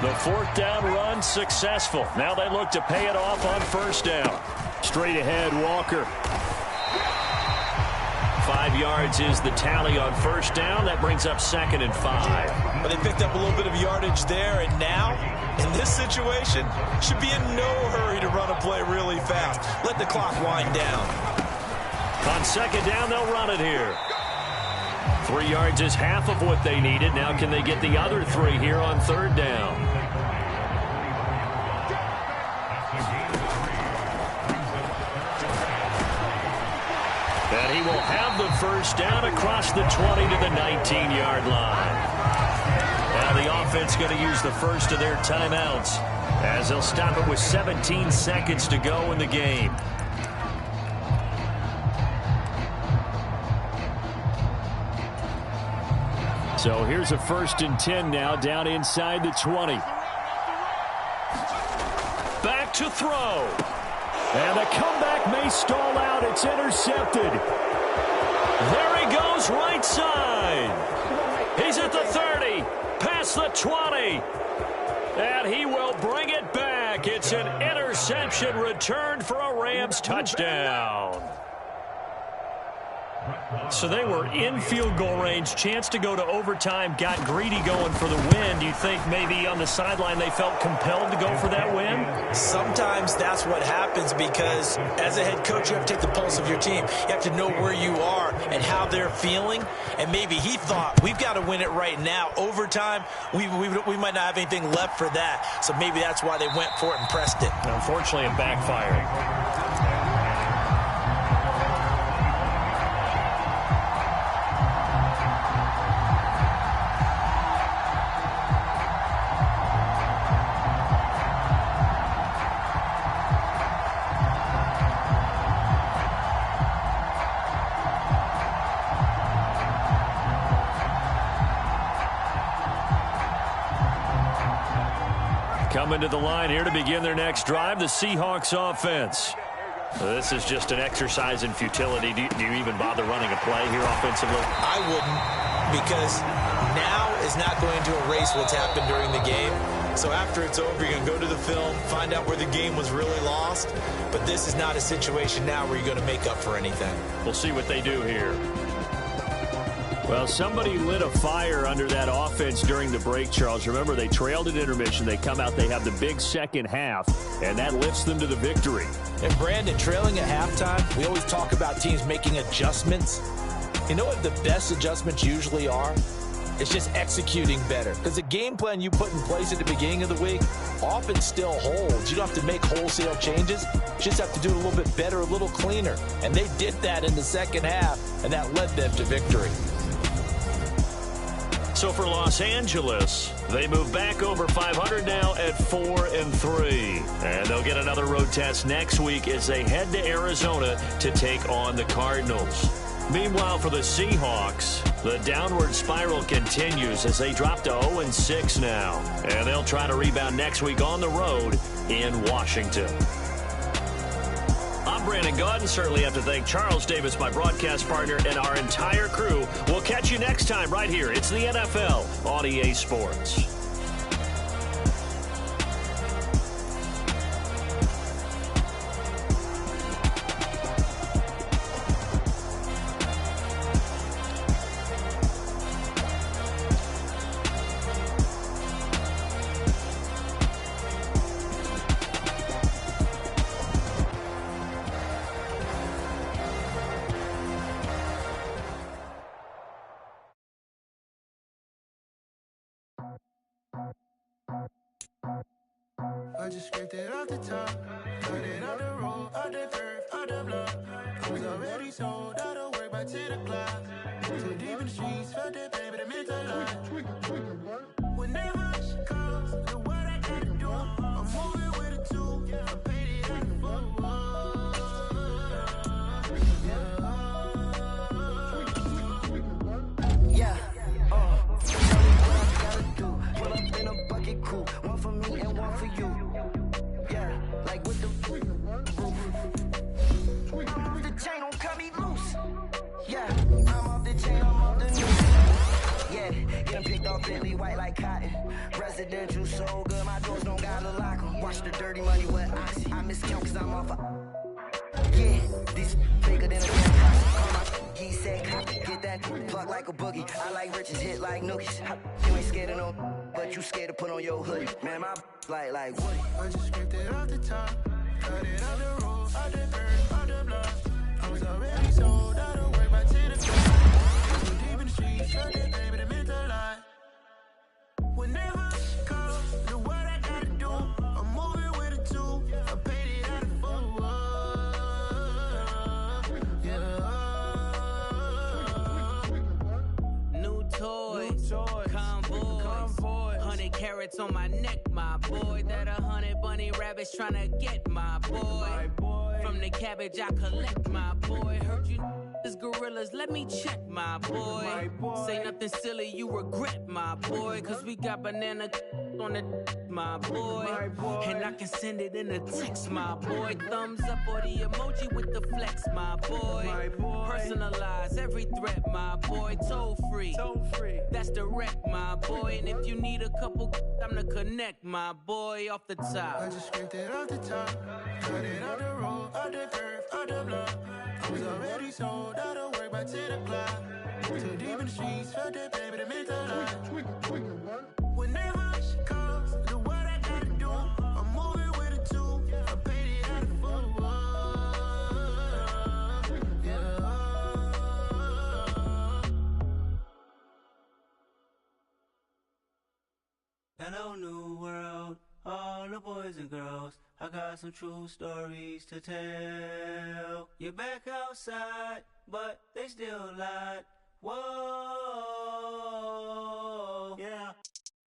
Speaker 4: The 4th down run successful. Now they look to pay it off on 1st down. Straight ahead, Walker. 5 yards is the tally on 1st down. That brings up 2nd and 5.
Speaker 2: But they picked up a little bit of yardage there, and now, in this situation, should be in no hurry to run a play really fast. Let the clock wind down.
Speaker 4: On 2nd down, they'll run it here. 3 yards is half of what they needed. Now can they get the other 3 here on 3rd down? And he will have the 1st down across the 20 to the 19-yard line. Now the offense going to use the first of their timeouts as they'll stop it with 17 seconds to go in the game. So here's a 1st and 10 now down inside the 20. Back to throw. And the comeback may stall out. It's intercepted. There he goes right side. He's at the 30. Past the 20. And he will bring it back. It's an interception returned for a Rams touchdown. So they were in field goal range, chance to go to overtime, got greedy going for the win. Do you think maybe on the sideline they felt compelled to go for that win?
Speaker 2: Sometimes that's what happens because as a head coach, you have to take the pulse of your team. You have to know where you are and how they're feeling. And maybe he thought, we've got to win it right now. Overtime, we might not have anything left for that. So maybe that's why they went for it and pressed it.
Speaker 4: Unfortunately, it backfired. Coming to the line here to begin their next drive, the Seahawks offense. This is just an exercise in futility. Do you even bother running a play here offensively?
Speaker 2: I wouldn't, because now is not going to erase what's happened during the game. So after it's over, you're going to go to the film, find out where the game was really lost. But this is not a situation now where you're going to make up for anything.
Speaker 4: We'll see what they do here. Well, somebody lit a fire under that offense during the break, Charles. Remember, they trailed at intermission. They come out, they have the big second half, and that lifts them to the victory.
Speaker 2: And, Brandon, trailing at halftime, we always talk about teams making adjustments. You know what the best adjustments usually are? It's just executing better. Because the game plan you put in place at the beginning of the week often still holds. You don't have to make wholesale changes. You just have to do it a little bit better, a little cleaner. And they did that in the second half, and that led them to victory.
Speaker 4: So for Los Angeles, they move back over 500 now at 4-3. And they'll get another road test next week as they head to Arizona to take on the Cardinals. Meanwhile, for the Seahawks, the downward spiral continues as they drop to 0-6 now. And they'll try to rebound next week on the road in Washington. I'm Brandon Gaudin. Certainly have to thank Charles Davis, my broadcast partner, and our entire crew. We'll catch you next time right here. It's the NFL on EA Sports.
Speaker 5: I just scraped it off the top. Cut it out the road, out the curve, out the block. I was already sold out of work by 10 o'clock. Too deep in the streets, felt that pain, but it meant a lot. Whenever she calls, the what I gotta do, I'm moving with a two. I paid it out the book.
Speaker 6: Yeah, tell me what I gotta do. Pull up in a bucket crew, one for me and one for you. Yeah, like with the roof. I'm off the chain, don't cut me loose. Yeah, I'm off the chain, I'm off the news. Yeah, getting picked off Bentley white like cotton. Residential so good, my doors don't gotta lock 'em. Watch the dirty money with oxy. I miscount cause I'm off yeah, this bigger than a damn he said, get that plug like a boogie. I like riches, hit like nookies. You ain't scared of no, but you scared to put on your hoodie. Man, my like Woody.
Speaker 5: I just scraped it off the top. Cut it out the road, out the curve, out the block. I was already sold out of work by 10 o'clock. Too deep in the streets, felt that pain, but it meant a lot. Whenever she calls, the what I gotta do, I'm moving with a two. I paid it out of full.
Speaker 7: Toys, convoys, 100 carats on my neck, my boy. That 100 bunny rabbits tryna get my boy. From the cabbage I collect, my boy. Heard you is gorillas, let me check, my boy. Say nothing silly, you regret, my boy. Cause we got banana on the my boy. And I can send it in a text, my boy. Thumbs up or the emoji with the flex, my boy. Personalize every threat, my boy. Toll free. That's direct, my boy. And if you need a couple, I'm to connect, my boy, off the top.
Speaker 5: I just scraped it off the top. Cut it out the road, out the curve, out the block. I was already sold out of work by 10 o'clock. Too deep in the streets, felt that pain, but it meant a lot. Whenever she calls, the what I gotta do, I'm moving with a two. I paid it out of full.
Speaker 8: Hello, new world, all the boys and girls. I got some true stories to tell. You're back outside, but they still lied. Whoa, yeah.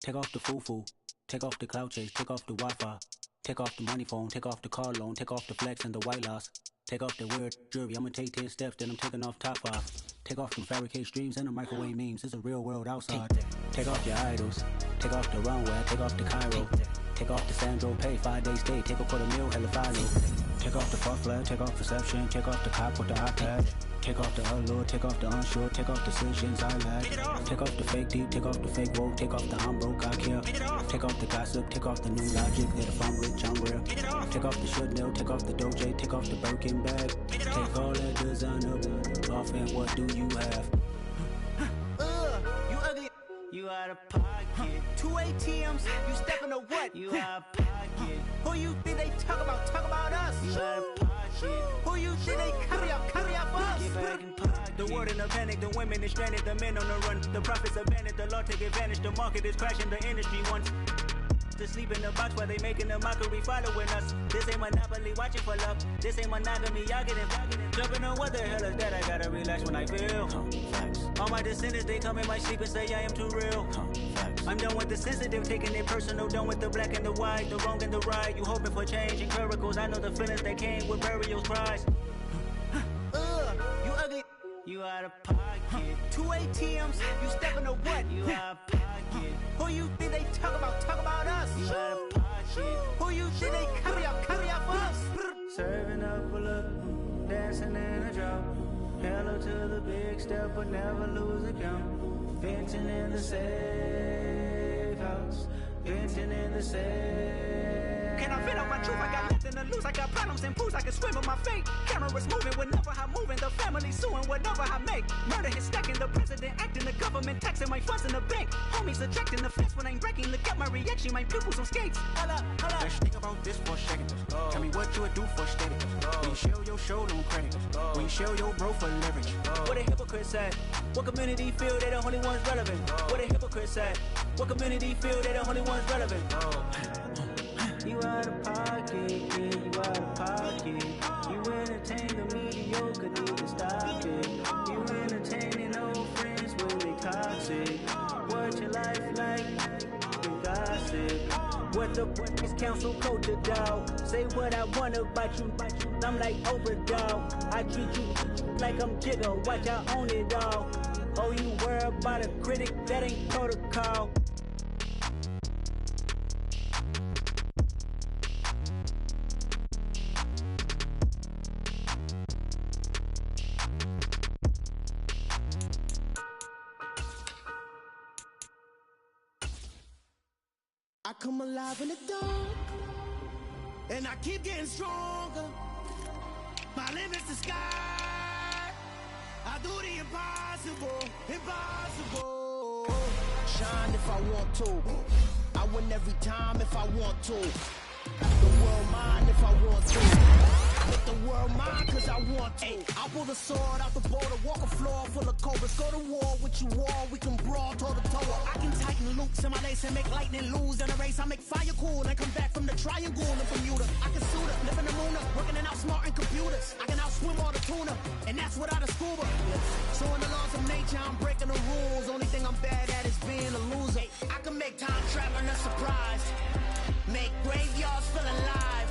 Speaker 8: Take off the foo-foo, take off the cloud chase, take off the Wi-Fi. Take off the money phone, take off the car loan, take off the flex and the white loss. Take off the weird jewelry, I'ma take 10 steps, then I'm taking off top 5. Take off them fabricate streams and the microwave memes, it's a real world outside. Take off your idols, take off the runway, take off the Cairo. Take off the Sandro pay, 5 days stay, take off for the meal, hella follow. Take off the fuck flag, take off perception, take off the cop with the iPad. Take off the allure, take off the unsure, take off decisions I lag. Take off the fake deep, take off the fake woke, take off the I'm broke, I care. Take off the gossip, take off the new logic that if I'm rich, I'm real. Take off the should know, take off the Doja, take off the Birkin bag. Take all that designer off and what do you have?
Speaker 7: You ugly.
Speaker 8: You out of pocket.
Speaker 7: 2 ATMs, you stepping to what?
Speaker 8: You out of pocket.
Speaker 7: Who you think they talk about? Talk about us.
Speaker 8: You out of pocket.
Speaker 7: Who you think they carry up us?
Speaker 8: Get back in pocket.
Speaker 9: The world in a panic, the women is stranded, the men on the run. The profits abandoned, the law take advantage. The market is crashing, the industry wants to sleep in the box while they making a mockery following us. This ain't Monopoly, watching for love. This ain't monogamy, y'all getting jumping on what the hell is that? I gotta relax when I feel. All my descendants, they come in my sleep and say I am too real. I'm done with the sensitive, taking it personal. Done with the black and the white, the wrong and the right. You hoping for change and miracles. I know the feelings that came with burial cries.
Speaker 7: You ugly.
Speaker 8: You out of pocket.
Speaker 7: 2 ATMs, you stepping to what?
Speaker 8: You out of pocket.
Speaker 7: Who you think they talk about? Talk about us.
Speaker 8: You out of pocket.
Speaker 7: Who you think they carry up us?
Speaker 8: Serving up a look, dancing in a drop. Hello to the big step, but never lose a count. Venting in the safe house. Venting in the safe.
Speaker 7: Can I fit out my truth? I got nothing to lose. I got problems and pools. I can swim with my fate. Cameras moving whenever I'm moving. The family suing whatever I make. Murder is stacking. The president acting. The government taxing my funds in the bank. Homies ejecting the fence when I'm breaking. Look at my reaction. My pupils on skates. Holla.
Speaker 9: Let's think about this for a second. Tell me what you would do for steady. When you show your show no credit. When you show your bro for leverage.
Speaker 7: What a hypocrite said. What community feel they the only ones relevant? What a hypocrite said. What community feel they the only ones relevant?
Speaker 9: You out of pocket, yeah, you out of pocket. You entertain the mediocre, need to stop it. You entertaining old friends when they toxic. What your life like? You gossip. What the fuck is council culture, dog? Say what I want about you, I'm like overdog. I treat you like I'm Jigga, watch I own it all. Oh, you worry about a critic, that ain't protocol.
Speaker 5: I come alive in the dark, and I keep getting stronger. My limit's the sky. I do the impossible, impossible. Shine if I want to. I win every time if I want to. The world mine if I want to. Make the world mine cause I want to. Ay, I'll pull the sword out the border, walk a floor full of cobras. Go to war with you all, we can brawl toe to toe. I can tighten loops in my lace and make lightning lose in a race. I make fire cool and come back from the triangle in Bermuda. I can suit up, live in the moon, working and outsmarting computers. I can outswim all the tuna, and that's without a scuba. So in the laws of nature, I'm breaking the rules. Only thing I'm bad at is being a loser. I can make time traveling a surprise. Make graveyards feel alive.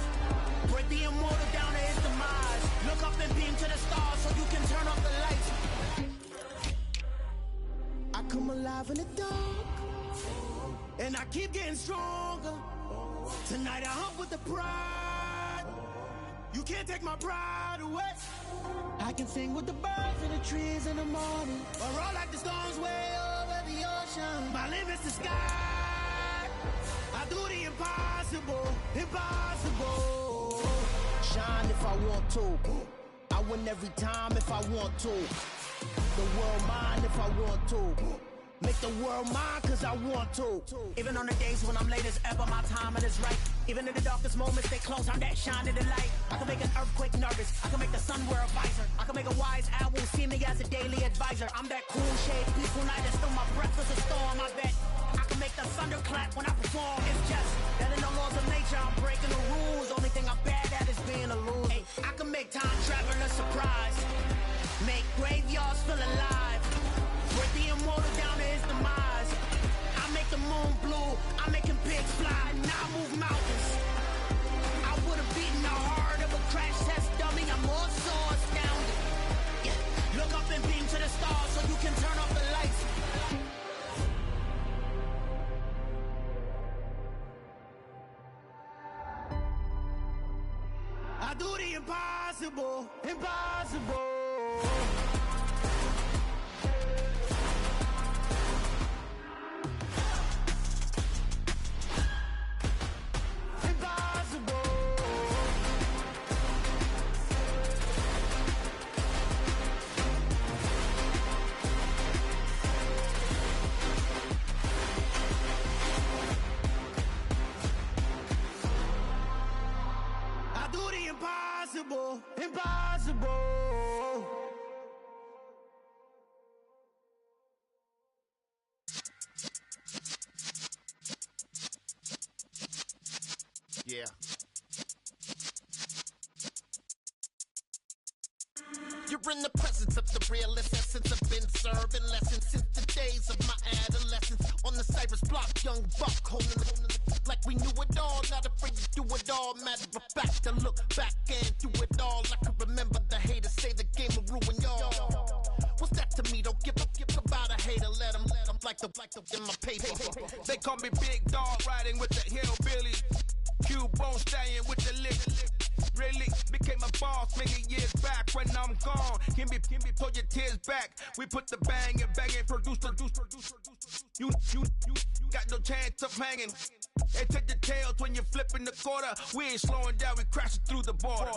Speaker 5: Break the immortal down to his demise. Look up and beam to the stars so you can turn off the lights. I come alive in the dark, and I keep getting stronger. Tonight I hunt with the pride. You can't take my pride away. I can sing with the birds and the trees in the morning, or roll like the storms way over the ocean. My limit's the sky. I do the impossible, impossible. Shine if I want to. I win every time if I want to. The world mine if I want to. Make the world mine cause I want to. Even on the days when I'm late as ever, my timing is right. Even in the darkest moments, they close, I'm that shining the light. I can make an earthquake nervous, I can make the sun wear a visor. I can make a wise owl see me as a daily advisor. I'm that cool shade, peaceful night that still my breath is a storm, I bet. I can make the thunder clap when I perform. It's just that in the laws of nature, I'm breaking the rules. Only thing I'm bad at is being a loser. Hey, I can make time travel a surprise. Make graveyards feel alive. Break the immortal down to his demise. I make the moon blue. I'm making pigs fly. Now I move mountains. I would have beaten the heart of a crash test dummy. I'm more so astounded. Yeah. Look up and beam to the stars so you can turn off the lights. I do the impossible, impossible. Impossible, impossible. Yeah. You're in the presence of the realest essence. I've been serving lessons since the days of my adolescence. On the Cypress block, young buck holding the like we knew it all, not afraid to do it all. Matter of fact, to look back and do it all. I can remember the haters say the game will ruin y'all. What's that to me? Don't give about a hater. Let them like the in my paper.
Speaker 10: They call me Big Dog, riding with the hillbillies. Q-Bone staying with the lick. Really became a boss many years back. When I'm gone, can be pull your tears back. We put the bang and produce. You got no chance of hanging. They take the tails when you're flipping the quarter. We ain't slowing down, we crashing through the border.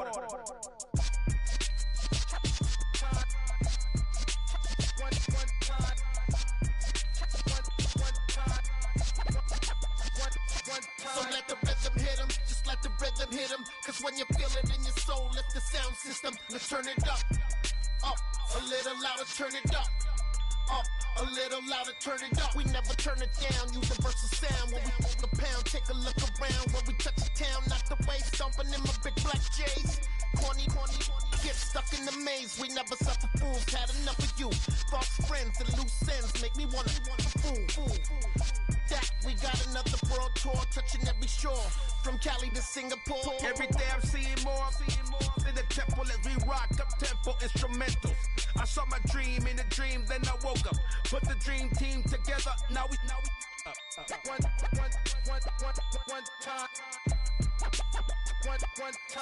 Speaker 5: So let the rhythm hit him, just let the rhythm hit him. Cause when you feel it in your soul, lift the sound system. Let's turn it up, a little louder, turn it up, a
Speaker 10: A little louder, turn it up. We never turn it down. Universal sound when we the pound. Take a look around when we touch the town. Not the way stomping in my big black J's. Corny, get stuck in the maze. We never suffer fools. Had enough of you. False friends and loose ends make me wanna fool. That we got another world tour, touching every shore, from Cali to Singapore. Every day I'm seeing more. In the temple as we rock up tempo instrumentals. I saw my dream in a dream, then I woke up. Put the dream team together. Now we one time.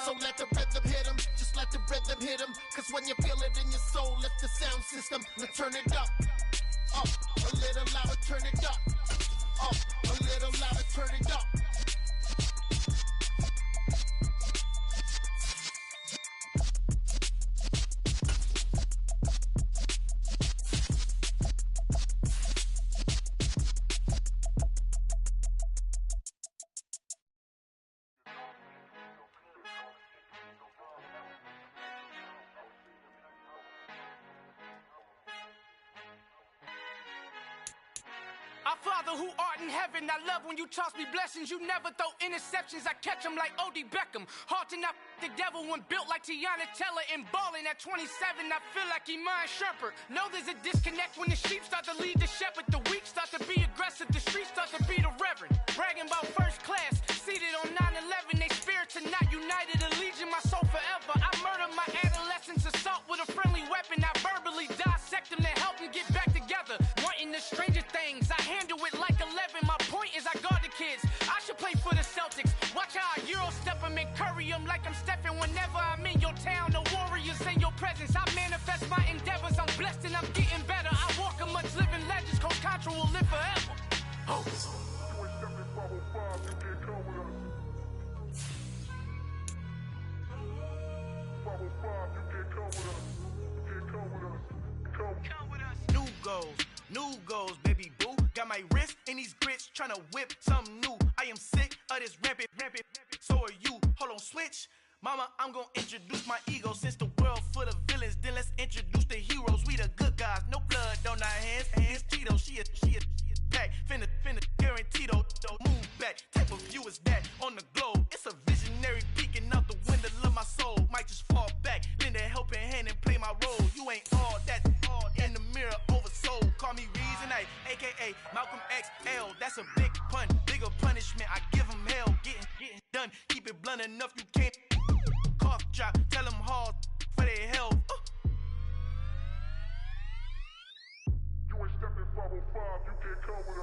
Speaker 10: So let the rhythm hit him, just let the rhythm hit him. Cause when you feel it in your soul, lift the sound system. Let's turn it up, a little louder, turn it up, a little louder, turn it up.
Speaker 11: Our Father who art in heaven, I love when you toss me blessings. You never throw interceptions, I catch them like O.D. Beckham. Hard to knock the devil when built like Tiana Teller. And balling at 27, I feel like Iman Shumpert. Know there's a disconnect when the sheep start to lead the shepherd. The weak start to be aggressive, the streets start to be the reverend. Bragging about first class, seated on 9/11. They spirits are not united, a legion, my soul forever. I murder my adolescence, assault with a friendly weapon. I verbally dissect them to help them get back together. Wanting the stranger things, I handle it like 11. My point is I guard the kids. I should play for the Celtics. Watch how I Euro step them and curry them like I'm Stephen. Whenever I'm in your town, the warriors in your presence. I manifest my endeavors. I'm blessed and I'm getting better. I walk amongst living legends. Coach Contra will live forever. Oh.
Speaker 10: New goals, baby boo. Got my wrist in these grits, tryna whip something new. I am sick of this rampant. So are you. Hold on, switch. Mama, I'm gonna introduce my ego. Since the world full of villains, then let's introduce the heroes. We the good guys, no blood on our hands. Tito, she a pack. Finna guaranteed move back. Type of view is that on the globe? It's a visionary peeking out the window of my soul. Might just fall back, lend a helping hand and play my role. You ain't all that, all in the mirror oversold. Call me Reason A, aka Malcolm XL. That's a big pun, bigger punishment. I give him hell, getting done. Keep it blunt enough, you can't cough drop. Tell them hard for their health.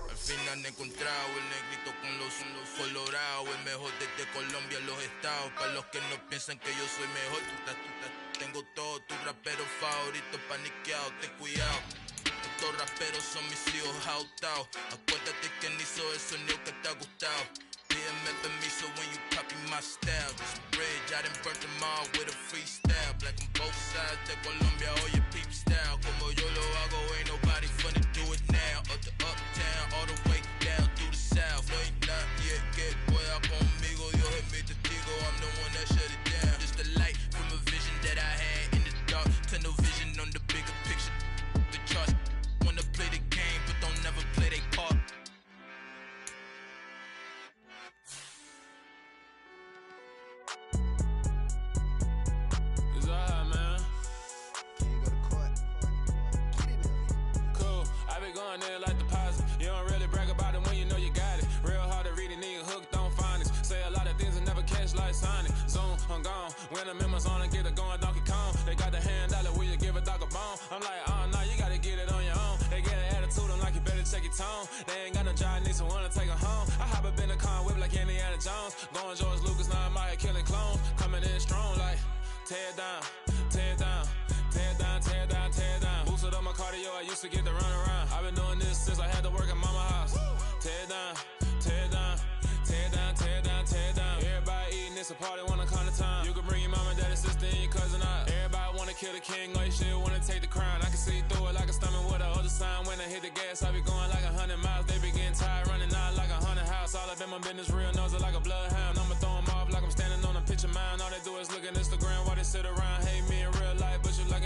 Speaker 12: Al final he encontrado el negrito con los colorados, el mejor desde Colombia a los estados. Para los que no piensan que yo soy mejor, tengo todo, tus raperos favoritos paniqueados, ten cuidado. Estos raperos son mis hijos adoptados. Acuérdate que ni hizo el sonido que te ha gustado. Pídeme permiso when you copy my style. This bridge, I done burnt them all with a freestyle. Black on both sides de Colombia, oye peep style. Como yo lo hago, ain't nobody funny do it now. Up to uptown, all the way down through the south. No hay nadie que pueda conmigo, Dios es mi testigo. I'm the one that shut it down. Just a light from a vision that I had in the dark. Tunnel vision on the bigger picture. The charts wanna play the game, but don't never play their part.
Speaker 13: Going there like deposit. You don't really brag about it when you know you got it. Real hard to read a nigga hooked on finance. Say a lot of things and never catch like Sonic. Zone, I'm gone. When I'm in my zone, I get it going Donkey Kong. They got the hand dollar, will you give a dog a bone? I'm like, oh no, you gotta get it on your own. They get an attitude, I'm like, you better check your tone. They ain't got no job, need someone to take her home. I hop up in a car, whip like Indiana Jones. Going George Lucas, now I'm out here killing clones. Coming in strong like, tear down, tear down. Tear down, tear down, tear down. Boosted up my cardio, I used to get to run around. I've been doing this since I had to work at mama house. Tear down, tear down, tear down, tear down, tear down. Everybody eating, it's a party, wanna come to time. You can bring your mama, daddy, sister, and your cousin out. Everybody wanna kill the king, like shit, wanna take the crown. I can see through it like a stomach with a other sign. When I hit the gas, I be going like 100 miles. They be getting tired, running out like 100 house. All up in my business, real nose it like a bloodhound. I'ma throw them off like I'm standing on a picture mound. All they do is look at Instagram while they sit around. Hate me in real life, but you like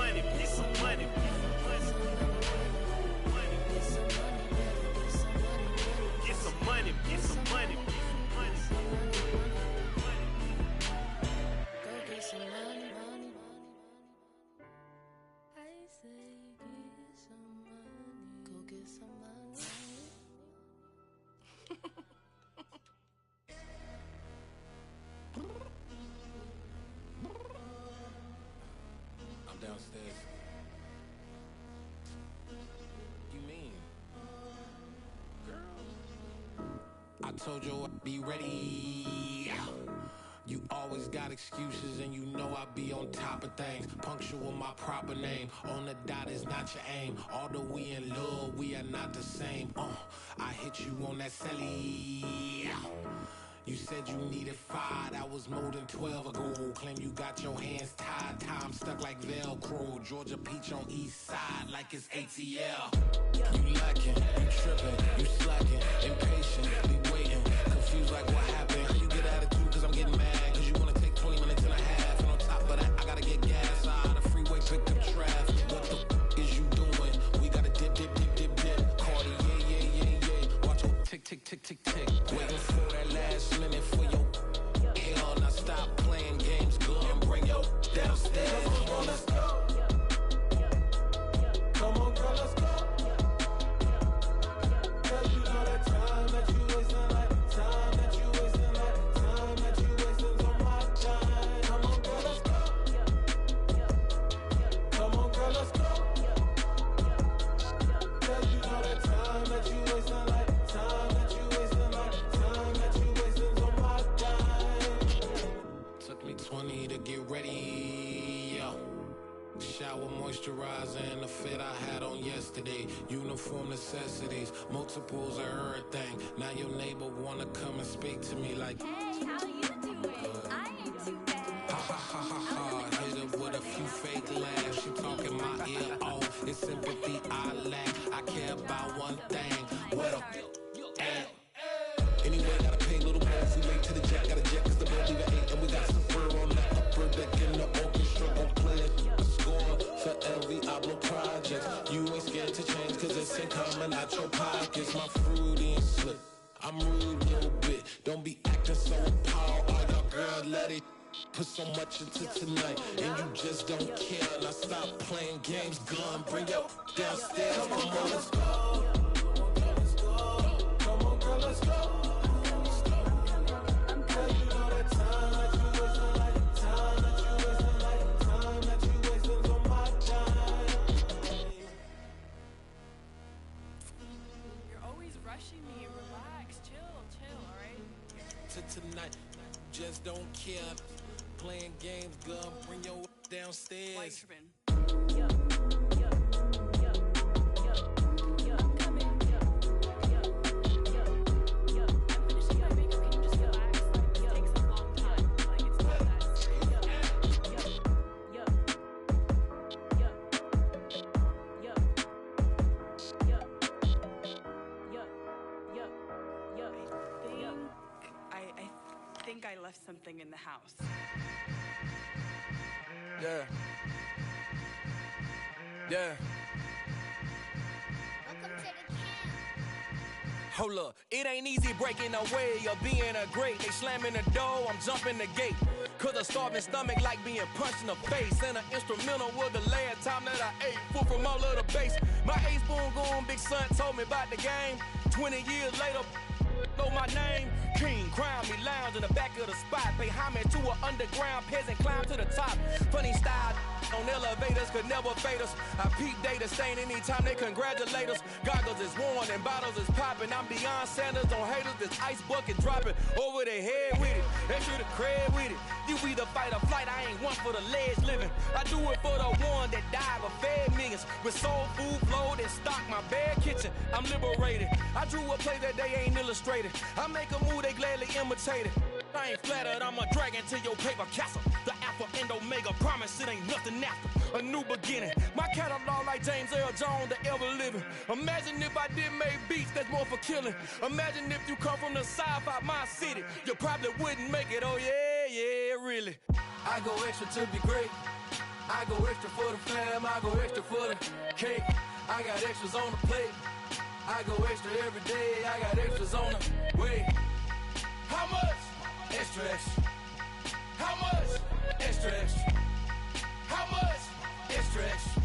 Speaker 14: I'm downstairs. You mean? Girl. I told you I'd be ready. You always got excuses and you know I be on top of things. Punctual my proper name. On the dot is not your aim. Although we in love, we are not the same. I hit you on that celly. You said you needed 5, that was more than 12 ago. Claim you got your hands tied, time stuck like Velcro. Georgia Peach on east side like it's ATL. You lacking, you tripping, you slacking, impatient, be waiting, confused like what happened. How you get attitude cause I'm getting mad, cause you wanna take 20 minutes and a half. And on top of that, I gotta get gas out of the freeway, pick up traffic. What the f is you doing? We gotta dip, dip, dip, dip, dip. Cardi, yeah. Watch your tick, tick, tick, tick, tick. Waiting for that last minute for your hell. Now stop playing games, go and bring your downstairs. Come on, let's go. Come on, girl, let's go. Cause you know that time that you wasting, like time that you wasting, like time that you wasting on my time. Come on, girl, let's go. Come on, girl, let's go. Cause you know that time that you wasting, like time that you wasting, like time that you wasting on my time. Took me 20 to get ready, yo. Shower, moisturizer, and the fit I had on yesterday. Uniform necessities, multiples of everything. Now your neighbor wanna come and speak to me like,
Speaker 15: hey, how you doing? I ain't too bad.
Speaker 14: Ha ha ha ha ha. Hit her with a few fake laughs. She talking my ear off. It's sympathy I lack. I care about one thing. What up? Anyway, gotta pay a little more if we late to the jet. Gotta jet cause the boat leave at 8. And we got some fur on the upper deck in the orchestra. Gon' play a score for every Ablo project. You ain't scared to change cause it's ain't coming out your pockets. My fruity and slip. I'm rude a little bit. Don't be acting so appalled. All y'all girl, let it put so much into tonight. And you just don't care. Now stop playing games, gun. Bring your downstairs. Come on, let's go. Come on, girl, let's go. Tonight, just don't care. Playing games, gun, bring your downstairs.
Speaker 16: I left something in the house.
Speaker 17: Yeah. Hold up, it ain't easy breaking away or being a great. They slamming the door, I'm jumping the gate. Cause a starving stomach like being punched in the face. And an instrumental was the last time that I ate. Food from all of the base. My ace boom goon, big son told me about the game. 20 years later, know my name. King, crown me, lounge in the back of the spot. Pay homage to an underground peasant, climb to the top. Funny style on elevators could never fade us. I peep data stain anytime they congratulate us. Goggles is worn and bottles is popping. I'm beyond Sanders on haters, this ice bucket dropping over their head with it. They should have cred with it. You either fight or flight, I ain't one for the ledge living. I do it for the one that died but fed millions. With soul food flowed and stocked my bare kitchen. I'm liberated. I drew a play that they ain't illustrated. I make a move, they gladly imitate it. I ain't flattered, I'm a dragon to your paper castle. The Alpha and Omega, promise it ain't nothing after. A new beginning. My catalog like James Earl Jones, the ever living. Imagine if I did make beats that's more for killing. Imagine if you come from the sci-fi, my city. You probably wouldn't make it, oh yeah, really. I go extra to be great. I go extra for the fam, I go extra for the cake. I got extras on the plate. I go extra every day, I got extras on the way. How much? Extra, extra. How much? Extra, extra. How much? Extra, extra.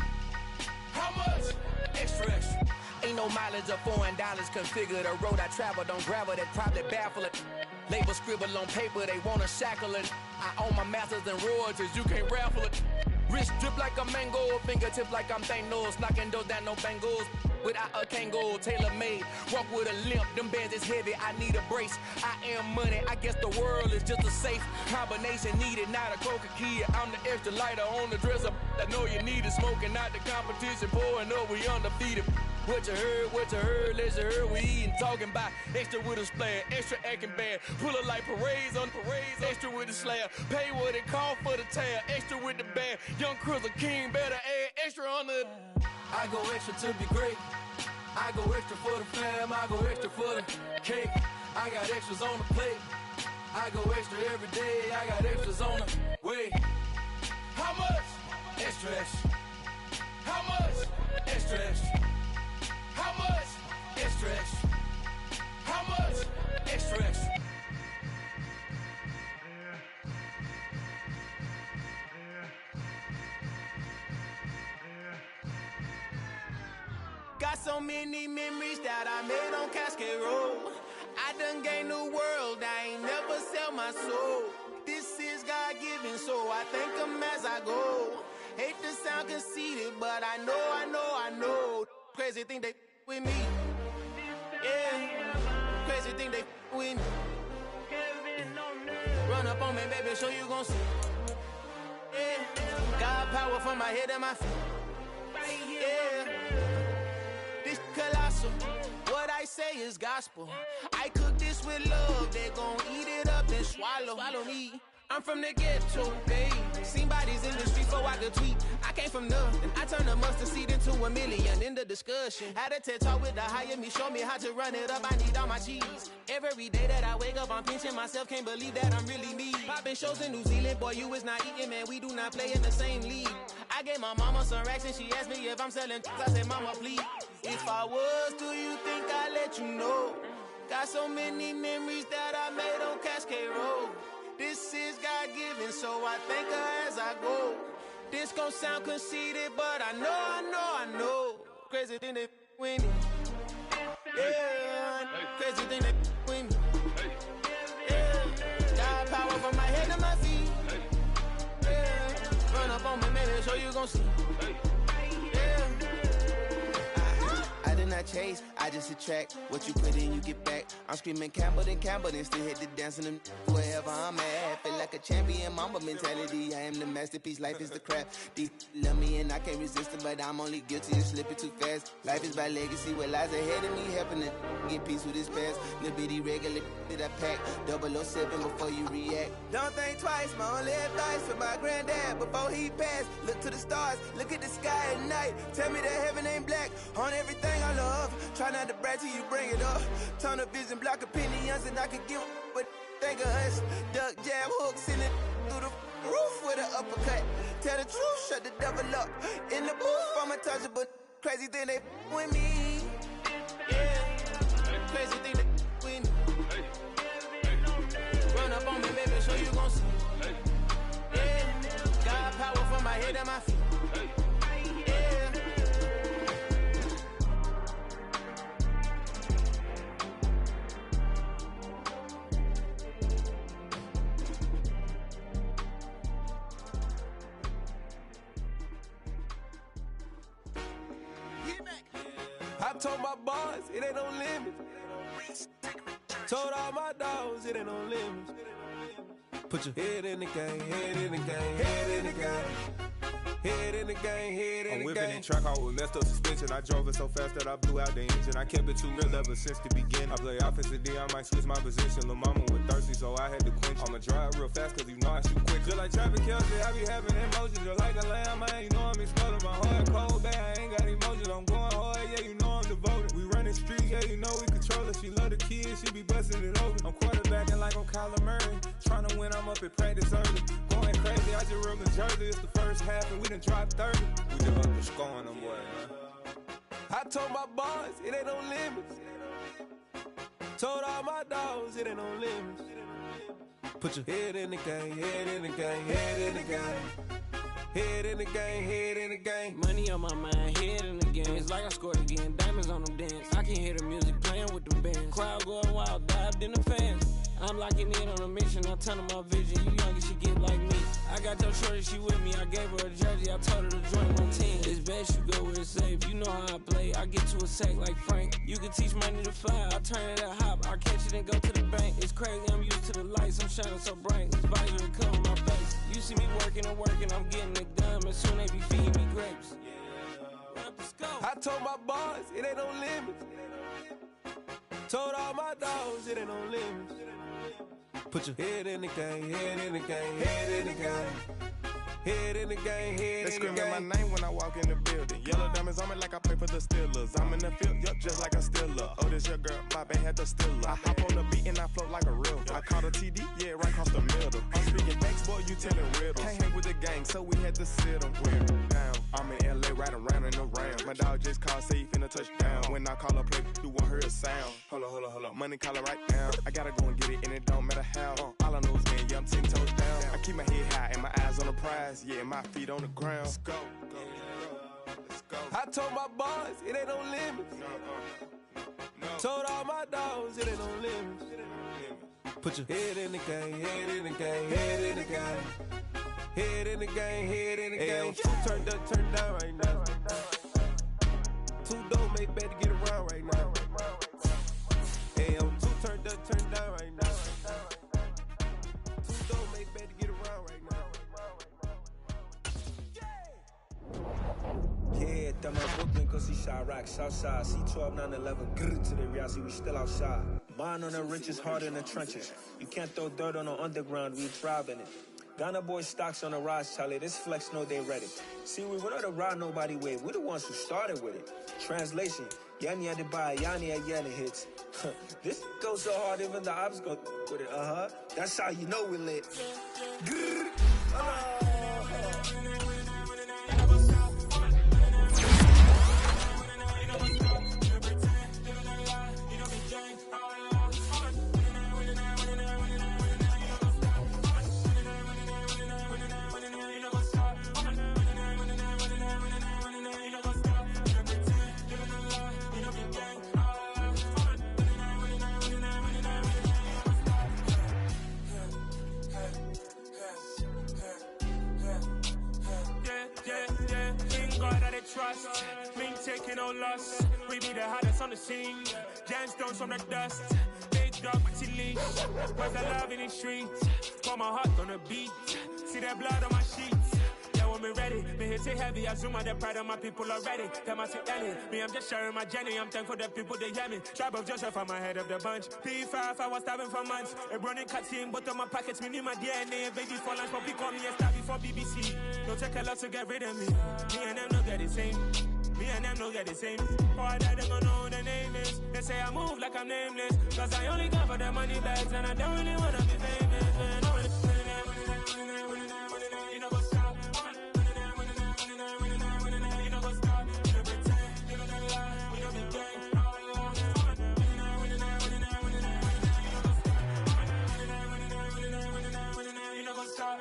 Speaker 17: Low mileage of $4 configure the road I travel. Don't gravel, that probably baffle it. Label scribble on paper, they wanna shackle it. I own my masters and royalties, you can't raffle it. Wrist drip like a mango, fingertip like I'm Thanos. Knocking those down, no bangles. Without a Kangol, tailor-made. Walk with a limp, them bands is heavy, I need a brace. I am money, I guess the world is just a safe combination needed, not a coca key. I'm the extra lighter on the dresser. I know you need it, smoking out the competition, pouring up, we undefeated. What you heard, let's you heard, we eating, talking about extra with a splash, extra acting bad, pull it like parades on parades, extra with the slab, pay what it call for the tab, extra with the band, young Crizzle King, better add extra on the. I go extra to be great, I go extra for the fam, I go extra for the cake, I got extras on the plate, I go extra every day, I got extras on the way. How much? Extra, extra. How much? Extra, extra. How much? Extra, extra. How much? Extra, extra.
Speaker 9: Got so many memories that I made on Cascade Road. I done gained the world, I ain't never sell my soul. This is God-given, so I thank him as I go. Hate to sound conceited, but I know. Crazy thing they with me. Yeah, crazy thing they with me. Run up on me, baby, show you gon' see. Yeah, God power from my head and my feet. Yeah, this colossal. What I say is gospel. I cook this with love, they gon' eat it up and swallow me. I'm from the ghetto, babe. Seen bodies in the street before I could tweet. I came from nothing. I turned a mustard seed into $1 million in the discussion. Had a TED talk with the higher me, show me how to run it up. I need all my cheese. Every day that I wake up, I'm pinching myself. Can't believe that I'm really me. Popping shows in New Zealand, boy, you is not eating, man. We do not play in the same league. I gave my mama some racks and she asked me if I'm selling. I said, mama, please. If I was, do you think I'd let you know? Got so many memories that I made on Cascade Road. This is God-given, so I thank her as I go. This gon' sound conceited, but I know. Crazy thing they with me. Yeah, crazy thing they with me. Yeah, God power from my head to my feet. Yeah, run up on me, maybe so you gon' see. Yeah. I did not chase, I just attract. What you put in, you get back. I'm screaming Campbell, then still hit the dance and them wherever I'm at. Feel like a champion, mamba mentality. I am the masterpiece, life is the crap. Deep love me and I can't resist it, but I'm only guilty of slipping too fast. Life is by legacy, what lies ahead of me, helping to get peace with his past. Little bitty regular that I pack, 007 before you react. Don't think twice, my only advice for my granddad before he passed. Look to the stars, look at the sky at night. Tell me that heaven ain't black on everything I love. Try not to brag till you bring it up. Tunnel vision, block opinions, and I could give but think of us. Duck, jab, hook, send it through the roof with an uppercut. Tell the truth, shut the devil up. In the booth, I'm untouchable. Crazy thing they with me. Yeah, crazy thing they with me. Run up on me, baby, so you gon' see. Yeah, God power from my head and my feet.
Speaker 18: I told my boys, it ain't no limits. Told all my dogs, it ain't no limits. Put your head in the game, head in the game, head in the game. Head in the game, head in the game. I'm whipping the track out with messed up suspension. I drove it so fast that I blew out the engine. I kept it too real ever since the beginning. I play offensive D, I might switch my position. Lil' mama was thirsty, so I had to quench. I'ma drive real fast, cause you know I shoot quick. Just like Travis Kelce, I be having emotions. Just like a lamb, man, you know I'm exploding. My heart cold, bad, I ain't got emotions. I'm going hard, yeah, you know I'm devoted. We running streets, yeah, you know we control it. She love the kids, she be busting it open. I'm quarterbacking like I'm Kyler Murray. Trying to win, I'm up at practice early. Going crazy, I just rubbed the jersey. It's the first half, and we done dropped 30. We just up to scoring them, boy, man. I told my boys, it ain't no limits. Told all my dogs, it ain't no limits. Put your head in the game, head in the game, head in the game. Head in the game, head in the game.
Speaker 19: Money on my mind, head in the game. It's like I scored again, diamonds on them dance. I can hear the music playing with the bands. Crowd going wild, dived in the fans. I'm locking in on a mission, I turn on my vision. You young, she get like me. I got your shorty, she with me. I gave her a jersey, I told her to join my team. It's best you go where it's safe. You know how I play, I get to a sack like Frank. You can teach money to fly, I turn it at hop. I catch it and go to the bank. It's crazy, I'm used to the lights, I'm shining so bright. This visor will cover my face. You see me working and working, I'm getting it done. And soon they be feeding me grapes.
Speaker 18: I told my boys, it ain't no limits. Told all my dogs, it ain't no limits. Put your head in the game, head in the game, head in the game. Head in the game, head in the game.
Speaker 20: They screaming my name when I walk in the building. Yellow diamonds on me like I play for the Steelers. I'm in the field, yup, just like a Steeler. Oh, this your girl, my band had the Steeler. I hop on the beat and I float like a real. I caught a TD, yeah, right across the middle. I'm speaking facts, boy, you telling riddles. Can't hang with the gang, so we had to sit them down. I'm in LA, riding around and around. My dog just called, say he finna touch down. When I call a play, you won't hear a sound. Hold up, money calling right now. I gotta go and get it, and it don't matter how. All I know is, man, yeah, I'm 10 toes down. I keep my head high and my eyes on the prize. Yeah, my feet on the ground. Let's go.
Speaker 18: I told my boys, it ain't no limits. Told all my dogs, it ain't no limits. Put your head in the game, head in the game, head in the game. Head in the game, head in the game. Turned up, turned down right now. Two dope make better get around right now. Hey, I'm two turned up, turned down right now. Two dope make better get around right now.
Speaker 21: Yeah, that my Brooklyn, cause he Chirac, Southside, C12, 911, grrr to the reality, we still outside. Mine on the riches, hard in the trenches. You can't throw dirt on the underground, we thrive in it. Ghana boys stocks on the rise, Charlie, this flex know they ready. See, we were not to ride nobody wave, we the ones who started with it. Translation, Yanni had to buy, Yanni had Yanni hits. This goes so hard, even the ops go with it, That's how you know we lit. Grrr.
Speaker 22: Trust, me taking no loss. We be the hottest on the scene. Gemstones from the dust. Big dog with your leash. Where's the love in the streets? Got my heart on the beat. See that blood on my sheets. Yeah, when me ready, me hit it heavy. I zoom out the pride of my people already. Tell my Ellie, me I'm just sharing my journey. I'm thankful the people they hear me. Tribe of Joseph, I'm ahead of the bunch. P5, I was starving for months. A running cutscene, but on my pockets, me need my DNA. Baby for lunch, but we call me a star before BBC. Don't take a lot to get rid of me. Me and them don't get the same. Me and them don't get the same. Boy, that they gon' know who the name is. They say I move like I'm nameless. Cause I only come for the money bags and I don't really wanna be famous. Man, you know what's up. You know what's up. You know pretend. You know the lie. We don't be gang. You know what's up.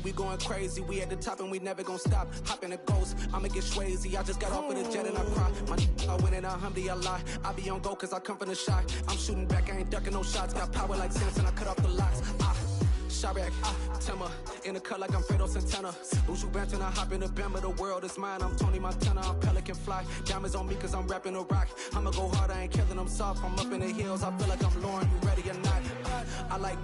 Speaker 23: We going crazy, we at the top and we never gonna stop. Hop in a ghost, I'ma get swayzy. I just got off of the jet and I cry. My I win and I lie. I be on go cause I come from the shot. I'm shooting back, I ain't ducking no shots. Got power like Samson, I cut off the locks. Chirac, Timmer, in the cut like I'm Fredo Santana. Usual Banton, I hop in the Bama, the world is mine. I'm Tony Montana, I'm Pelican Fly. Diamonds on me cause I'm rapping a rock. I'ma go hard, I ain't killing them soft. I'm up in the hills, I feel like I'm Lauren, you ready or not? I like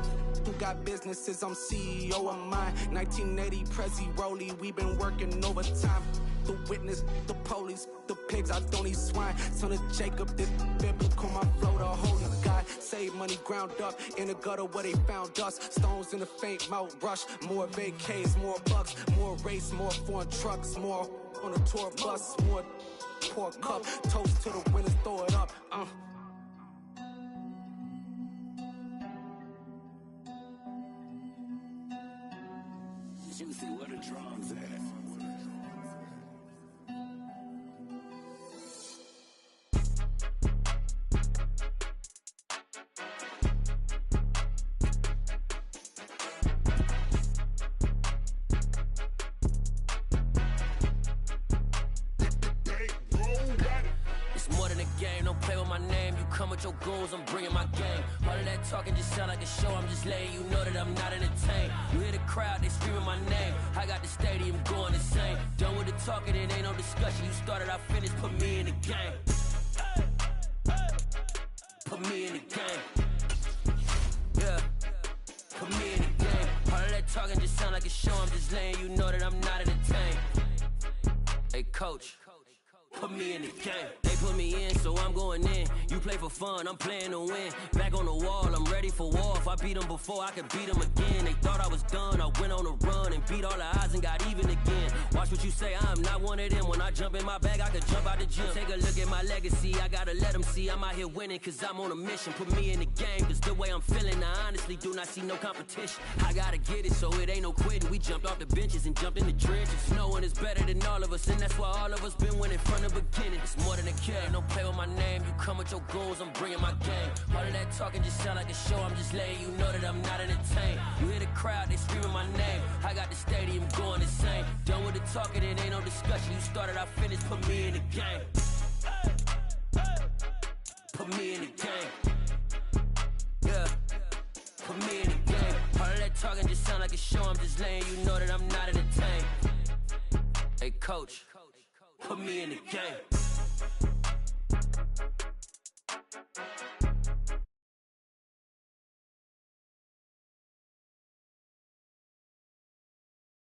Speaker 23: who got businesses, I'm CEO of mine. 1980, Prezi Rolly, we been working overtime. The witness, the police, the pigs, I don't eat swine. Son of Jacob, this biblical, my flow, the holy God. Save money ground up in the gutter where they found us. Stones in the faint mouth rush. More vacays, more bucks, more race, more foreign trucks, more on a tour bus, more pour cup. Toast to the winners, throw it up.
Speaker 24: Juicy, where the drums at?
Speaker 1: play with my name, you come with your goons, I'm bringing my game. All of that talking just sound like a show, I'm just letting you know that I'm not entertained. You hear the crowd, they screaming my name, I got the stadium going insane. Done with the talking, it ain't no discussion, you started, I finished, put me in the game. Put me in the game. Yeah, put me in the game. All of that talking just sound like a show, I'm just letting you know that I'm not entertained. Hey coach, put me in the game. They put me in, so I'm going in. You play for fun, I'm playing to win. Back on the wall, I'm ready for war. If I beat them before, I could beat them again. They thought I was done, I went on a run and beat all the odds and got even again. Watch what you say, I'm not one of them. When I jump in my bag, I could jump out the gym. Take a look at my legacy, I gotta let them see I'm out here winning, cause I'm on a mission. Put me in the game, cause the way I'm feeling, I honestly do not see no competition. I gotta get it, so it ain't no quitting. We jumped off the benches and jumped in the trenches. No one is better than all of us, and that's why all of us been winning from the beginning. It's more than a kid, don't play with my name. You come with your goons, I'm bringing my game. All of that talking just sound like a show, I'm just letting you know that I'm not entertained. You hear the crowd, they screaming my name, I got the stadium going insane. Done with the talking, it ain't no discussion. You started, I finished, put me in the game. Put me in the game. Yeah, put me in the game. All of that talking just sound like a show, I'm just letting you know that I'm not entertained. Hey coach, put me in the game.